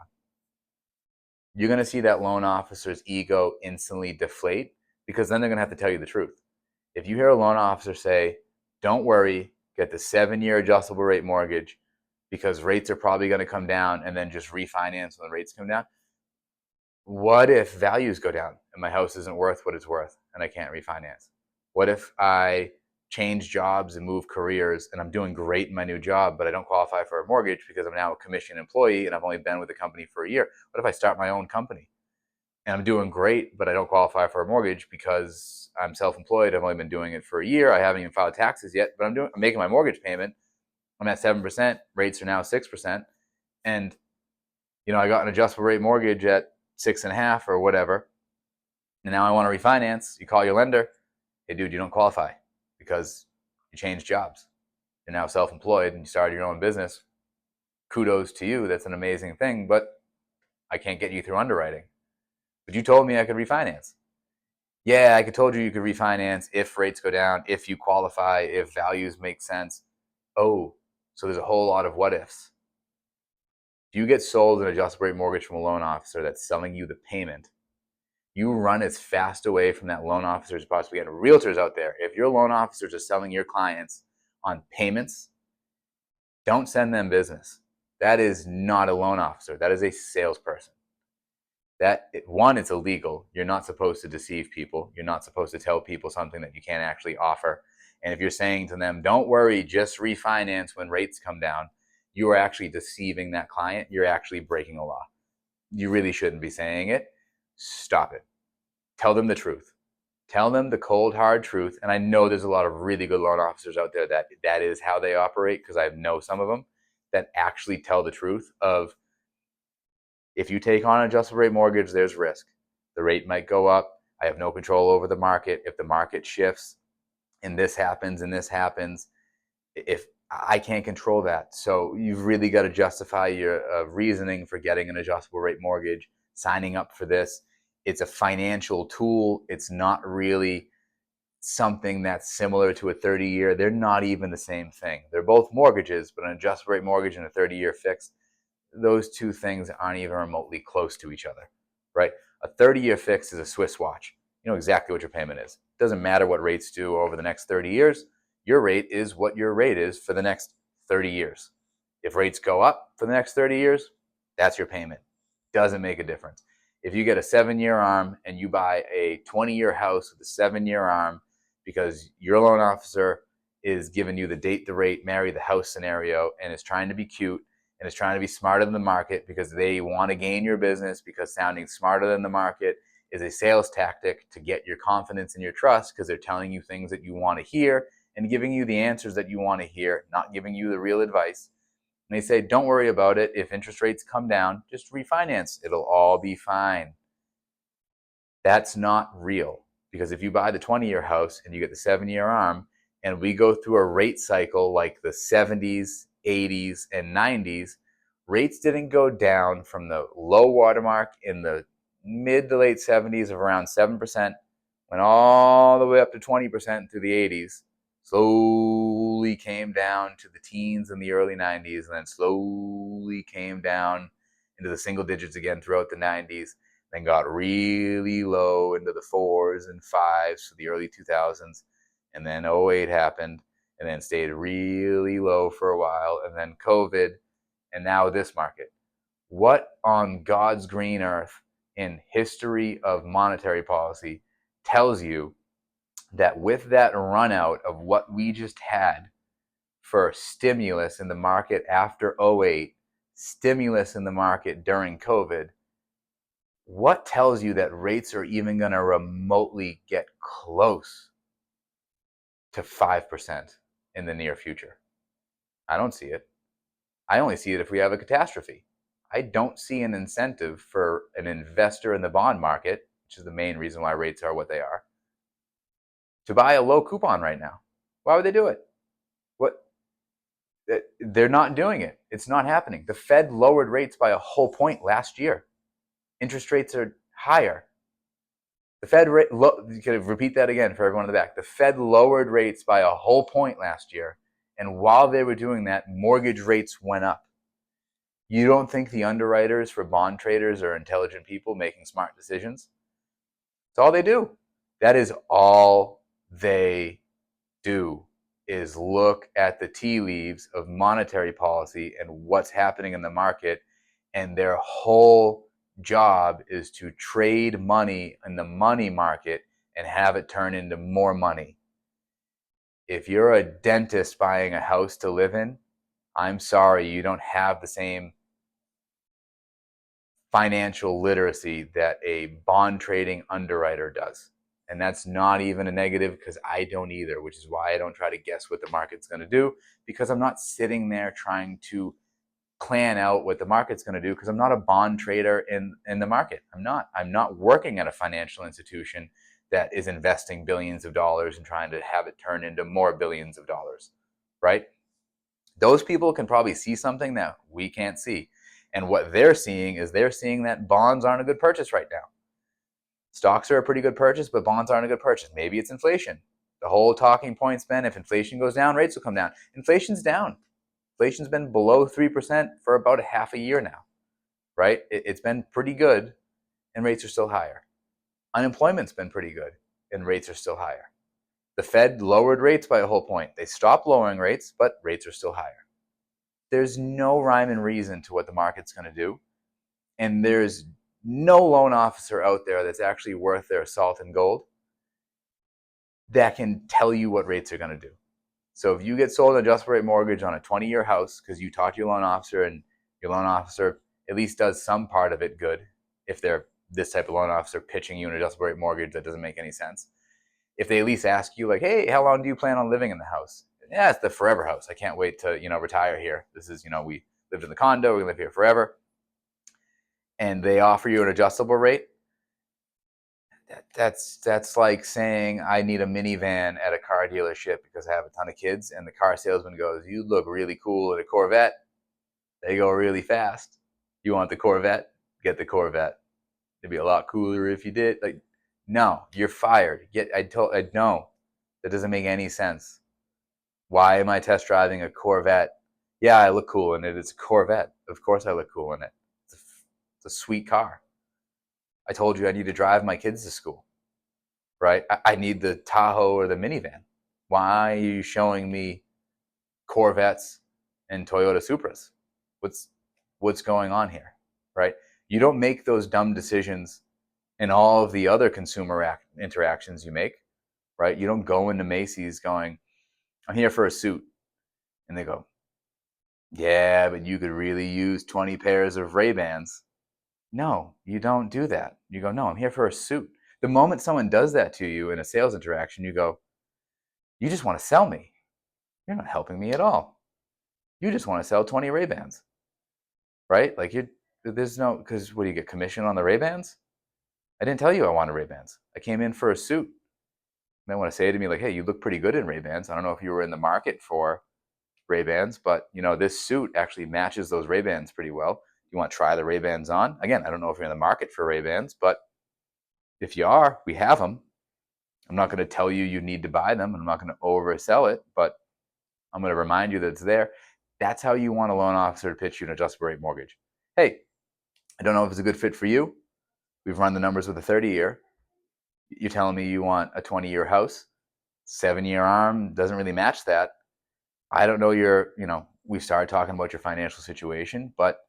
You're going to see that loan officer's ego instantly deflate, because then they're going to have to tell you the truth. If you hear a loan officer say, don't worry, get the 7-year adjustable rate mortgage because rates are probably going to come down and then just refinance when the rates come down, What if values go down and my house isn't worth what it's worth and I can't refinance? What if I change jobs and move careers and I'm doing great in my new job, but I don't qualify for a mortgage because I'm now a commission employee and I've only been with the company for a year? What if I start my own company and I'm doing great, but I don't qualify for a mortgage because I'm self-employed? I've only been doing it for a year. I haven't even filed taxes yet, but I'm making my mortgage payment. I'm at 7%. Rates are now 6%. And I got an adjustable rate mortgage at 6.5 or whatever, and now I want to refinance. You call your lender. Hey, dude, you don't qualify because you changed jobs. You're now self-employed and you started your own business. Kudos to you. That's an amazing thing, but I can't get you through underwriting. But you told me I could refinance. Yeah, I told you could refinance if rates go down, if you qualify, if values make sense. Oh, so there's a whole lot of what ifs. If you get sold an adjustable rate mortgage from a loan officer that's selling you the payment, you run as fast away from that loan officer as possible. Get realtors out there. If your loan officers are selling your clients on payments, don't send them business. That is not a loan officer. That is a salesperson. One, it's illegal. You're not supposed to deceive people. You're not supposed to tell people something that you can't actually offer. And if you're saying to them, don't worry, just refinance when rates come down, you are actually deceiving that client. You're actually breaking a law. You really shouldn't be saying it. Stop it. Tell them the truth. Tell them the cold, hard truth. And I know there's a lot of really good loan officers out there that is how they operate, because I know some of them that actually tell the truth of, if you take on an adjustable rate mortgage, there's risk. The rate might go up. I have no control over the market. If the market shifts and this happens, if I can't control that. So you've really got to justify your reasoning for getting an adjustable rate mortgage, signing up for this. It's a financial tool. It's not really something that's similar to a 30-year. They're not even the same thing. They're both mortgages, but an adjustable rate mortgage and a 30-year fixed, those two things aren't even remotely close to each other, right? A 30-year fix is a Swiss watch. You know exactly what your payment is. It doesn't matter what rates do over the next 30 years. Your rate is what your rate is for the next 30 years. If rates go up for the next 30 years, that's your payment. Doesn't make a difference. If you get a 7-year ARM and you buy a 20-year house with a 7-year ARM because your loan officer is giving you the date, the rate, marry the house scenario and is trying to be cute and is trying to be smarter than the market because they want to gain your business, because sounding smarter than the market is a sales tactic to get your confidence and your trust, because they're telling you things that you want to hear and giving you the answers that you want to hear, not giving you the real advice. And they say, don't worry about it. If interest rates come down, just refinance. It'll all be fine. That's not real, because if you buy the 20-year house and you get the 7-year ARM and we go through a rate cycle like the 70s, 80s, and 90s, rates didn't go down from the low watermark in the mid to late 70s of around 7%, went all the way up to 20% through the 80s, slowly came down to the teens in the early 90s, and then slowly came down into the single digits again throughout the 90s, then got really low into the 4s and 5s for the early 2000s, and then 08 happened, and then stayed really low for a while, and then COVID, and now this market. What on God's green earth in history of monetary policy tells you that with that run out of what we just had for stimulus in the market after 08, stimulus in the market during COVID, what tells you that rates are even going to remotely get close to 5% in the near future? I don't see it. I only see it if we have a catastrophe. I don't see an incentive for an investor in the bond market, which is the main reason why rates are what they are, to buy a low coupon right now. Why would they do it? They're not doing it. It's not happening. The Fed lowered rates by a whole point last year. Interest rates are higher. The Fed you could repeat that again for everyone in the back. The Fed lowered rates by a whole point last year, and while they were doing that, mortgage rates went up. You don't think the underwriters for bond traders are intelligent people making smart decisions? That's all they do. That is all they do, is look at the tea leaves of monetary policy and what's happening in the market, and their whole job is to trade money in the money market and have it turn into more money. If you're a dentist buying a house to live in, I'm sorry, you don't have the same financial literacy that a bond trading underwriter does. And that's not even a negative, because I don't either, which is why I don't try to guess what the market's going to do, because I'm not sitting there trying to plan out what the market's going to do, because I'm not a bond trader in the market. I'm not working at a financial institution that is investing billions of dollars and trying to have it turn into more billions of dollars, right? Those people can probably see something that we can't see. And what they're seeing is they're seeing that bonds aren't a good purchase right now. Stocks are a pretty good purchase, but bonds aren't a good purchase. Maybe it's inflation. The whole talking point's been, if inflation goes down, rates will come down. Inflation's down. Inflation's been below 3% for about a half a year now, right? It's been pretty good, and rates are still higher. Unemployment's been pretty good, and rates are still higher. The Fed lowered rates by a whole point. They stopped lowering rates, but rates are still higher. There's no rhyme and reason to what the market's going to do. And there's no loan officer out there that's actually worth their salt and gold that can tell you what rates are going to do. So if you get sold an adjustable rate mortgage on a 20-year house because you talked to your loan officer, and your loan officer at least does some part of it good, if they're this type of loan officer pitching you an adjustable rate mortgage that doesn't make any sense. If they at least ask you, like, hey, how long do you plan on living in the house? Yeah, it's the forever house. I can't wait to, retire here. This is, we lived in the condo. We live here forever. And they offer you an adjustable rate. That's like saying I need a minivan at a car dealership because I have a ton of kids, and the car salesman goes, you look really cool in a Corvette. They go really fast. You want the Corvette? Get the Corvette. It'd be a lot cooler if you did. Like, no, you're fired. No, that doesn't make any sense. Why am I test driving a Corvette? Yeah, I look cool in it. It's a Corvette. Of course I look cool in it. It's a sweet car. I told you I need to drive my kids to school, right? I need the Tahoe or the minivan. Why are you showing me Corvettes and Toyota Supras? What's going on here, right? You don't make those dumb decisions in all of the other consumer interactions you make, right? You don't go into Macy's going, I'm here for a suit. And they go, yeah, but you could really use 20 pairs of Ray-Bans. No, you don't do that. You go, no, I'm here for a suit. The moment someone does that to you in a sales interaction, you go, you just want to sell me. You're not helping me at all. You just want to sell 20 Ray-Bans, right? Like, there's no, because what do you get, commission on the Ray-Bans? I didn't tell you I wanted Ray-Bans. I came in for a suit. They want to say to me, like, hey, you look pretty good in Ray-Bans. I don't know if you were in the market for Ray-Bans, but this suit actually matches those Ray-Bans pretty well. You want to try the Ray-Bans on? Again, I don't know if you're in the market for Ray-Bans, but if you are, we have them. I'm not going to tell you need to buy them. I'm not going to oversell it, but I'm going to remind you that it's there. That's how you want a loan officer to pitch you an adjustable rate mortgage. Hey, I don't know if it's a good fit for you. We've run the numbers with a 30-year. You're telling me you want a 20-year house. 7-year ARM doesn't really match that. I don't know we've started talking about your financial situation, but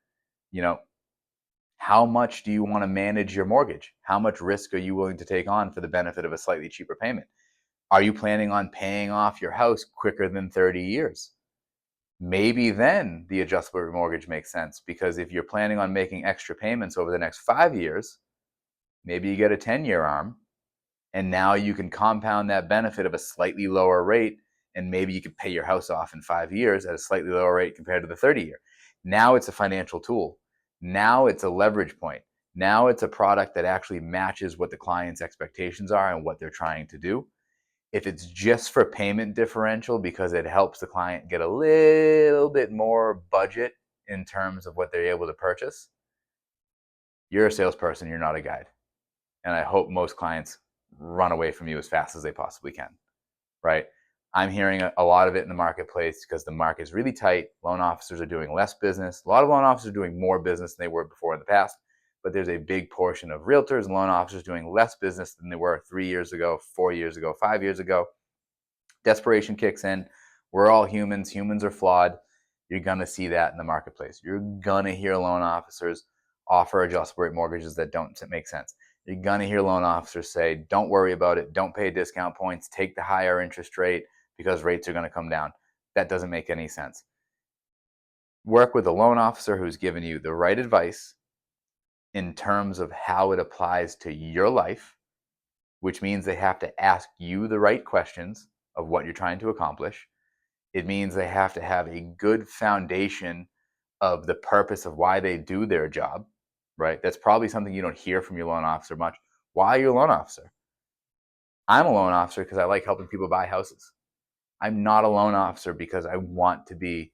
how much do you want to manage your mortgage? How much risk are you willing to take on for the benefit of a slightly cheaper payment? Are you planning on paying off your house quicker than 30 years? Maybe then the adjustable mortgage makes sense, because if you're planning on making extra payments over the next 5 years, maybe you get a 10-year ARM, and now you can compound that benefit of a slightly lower rate, and maybe you could pay your house off in 5 years at a slightly lower rate compared to the 30-year. Now it's a financial tool. Now it's a leverage point. Now it's a product that actually matches what the client's expectations are and what they're trying to do. If it's just for payment differential because it helps the client get a little bit more budget in terms of what they're able to purchase, you're a salesperson, you're not a guide. And I hope most clients run away from you as fast as they possibly can, right? I'm hearing a lot of it in the marketplace because the market is really tight. Loan officers are doing less business. A lot of loan officers are doing more business than they were before in the past, but there's a big portion of realtors and loan officers doing less business than they were 3 years ago, 4 years ago, 5 years ago. Desperation kicks in. We're all humans. Humans are flawed. You're going to see that in the marketplace. You're going to hear loan officers offer adjustable rate mortgages that don't make sense. You're going to hear loan officers say, don't worry about it. Don't pay discount points. Take the higher interest rate because rates are going to come down. That doesn't make any sense. Work with a loan officer who's given you the right advice in terms of how it applies to your life, which means they have to ask you the right questions of what you're trying to accomplish. It means they have to have a good foundation of the purpose of why they do their job, right? That's probably something you don't hear from your loan officer much. Why are you a loan officer? I'm a loan officer because I like helping people buy houses. I'm not a loan officer because I want to be,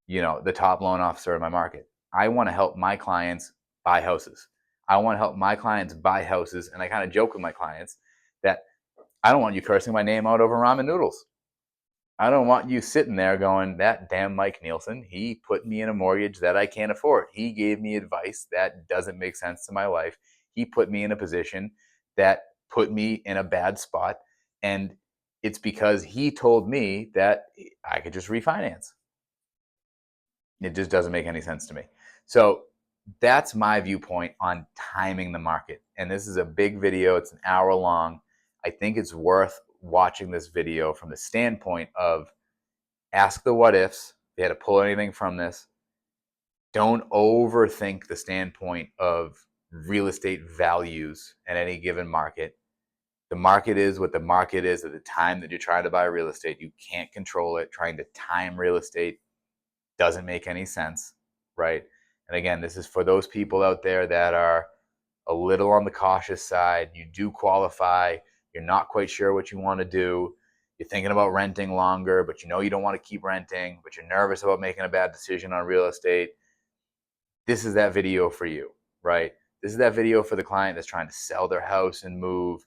the top loan officer in my market. I want to help my clients buy houses. I want to help my clients buy houses, and I kind of joke with my clients that I don't want you cursing my name out over ramen noodles. I don't want you sitting there going, that damn Mike Nielsen, he put me in a mortgage that I can't afford. He gave me advice that doesn't make sense to my life. He put me in a position that put me in a bad spot. And it's because he told me that I could just refinance. It just doesn't make any sense to me. So that's my viewpoint on timing the market. And this is a big video. It's an hour long. I think it's worth watching this video from the standpoint of ask the what ifs. If you had to pull anything from this, don't overthink the standpoint of real estate values in any given market. The market is what the market is at the time that you're trying to buy real estate. You can't control it. Trying to time real estate doesn't make any sense, right? And again, this is for those people out there that are a little on the cautious side. You do qualify. You're not quite sure what you want to do. You're thinking about renting longer, but you know you don't want to keep renting, but you're nervous about making a bad decision on real estate. This is that video for you, right? This is that video for the client that's trying to sell their house and move.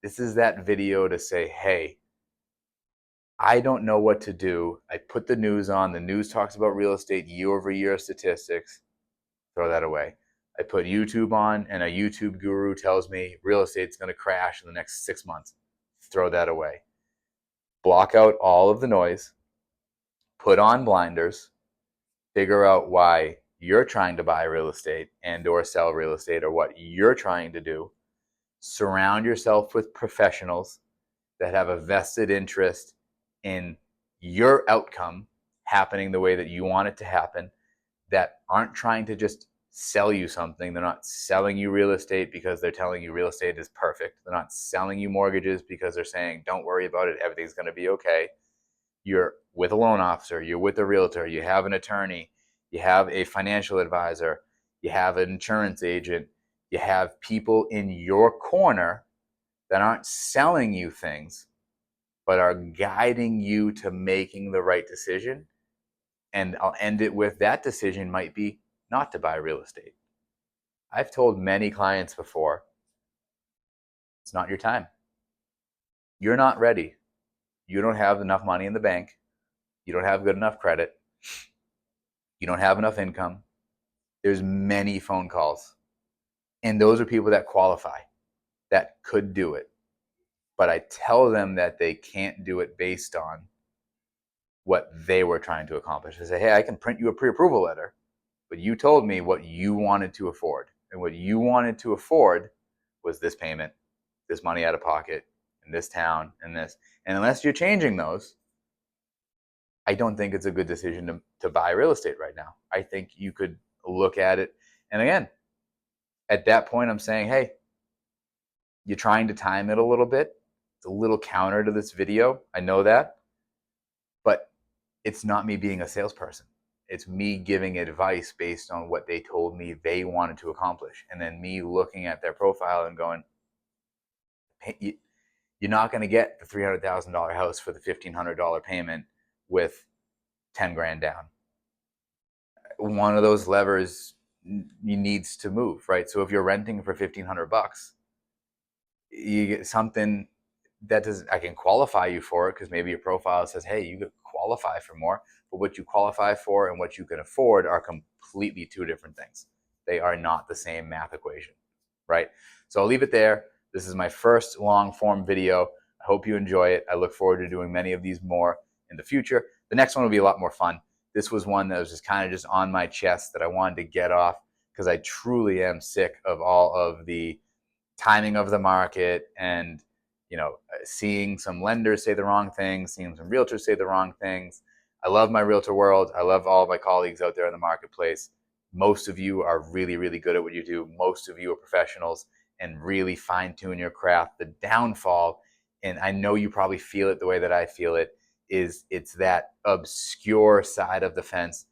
This is that video to say, hey, I don't know what to do. I put the news on. The news talks about real estate year-over-year statistics. Throw that away. I put YouTube on, and a YouTube guru tells me real estate's going to crash in the next 6 months. Throw that away. Block out all of the noise. Put on blinders. Figure out why you're trying to buy real estate and or sell real estate, or what you're trying to do. Surround yourself with professionals that have a vested interest in your outcome happening the way that you want it to happen, that aren't trying to just sell you something. They're not selling you real estate because they're telling you real estate is perfect. They're not selling you mortgages because they're saying, don't worry about it, everything's going to be okay. You're with a loan officer, you're with a realtor, you have an attorney, you have a financial advisor, you have an insurance agent, you have people in your corner that aren't selling you things, but are guiding you to making the right decision. And I'll end it with that decision might be not to buy real estate. I've told many clients before, it's not your time. You're not ready. You don't have enough money in the bank. You don't have good enough credit. You don't have enough income. There's many phone calls. And those are people that qualify, that could do it. But I tell them that they can't do it based on what they were trying to accomplish. I say, hey, I can print you a pre-approval letter, but you told me what you wanted to afford. And what you wanted to afford was this payment, this money out of pocket, in this town, and this. And unless you're changing those, I don't think it's a good decision to buy real estate right now. I think you could look at it. And again, at that point, I'm saying, hey, you're trying to time it a little bit. It's a little counter to this video. I know that. But it's not me being a salesperson. It's me giving advice based on what they told me they wanted to accomplish. And then me looking at their profile and going, you're not going to get the $300,000 house for the $1,500 payment with 10 grand down. One of those levers needs to move, right? So if you're renting for $1,500, you get something that does, I can qualify you for it because maybe your profile says, hey, you could qualify for more, but what you qualify for and what you can afford are completely two different things. They are not the same math equation, right? So I'll leave it there. This is my first long form video. I hope you enjoy it. I look forward to doing many of these more in the future. The next one will be a lot more fun. This was one that was just kind of just on my chest that I wanted to get off because I truly am sick of all of the timing of the market and, seeing some lenders say the wrong things, seeing some realtors say the wrong things. I love my realtor world. I love all of my colleagues out there in the marketplace. Most of you are really, really good at what you do. Most of you are professionals and really fine tune your craft. The downfall, and I know you probably feel it the way that I feel it, is it's that obscure side of the fence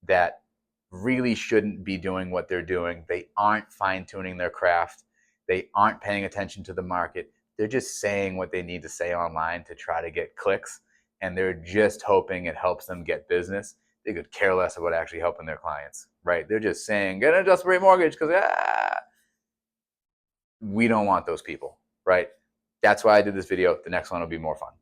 that really shouldn't be doing what they're doing. They aren't fine tuning their craft. They aren't paying attention to the market. They're just saying what they need to say online to try to get clicks, and they're just hoping it helps them get business. They could care less about actually helping their clients, right? They're just saying, get an adjustable rate mortgage because we don't want those people, right? That's why I did this video. The next one will be more fun.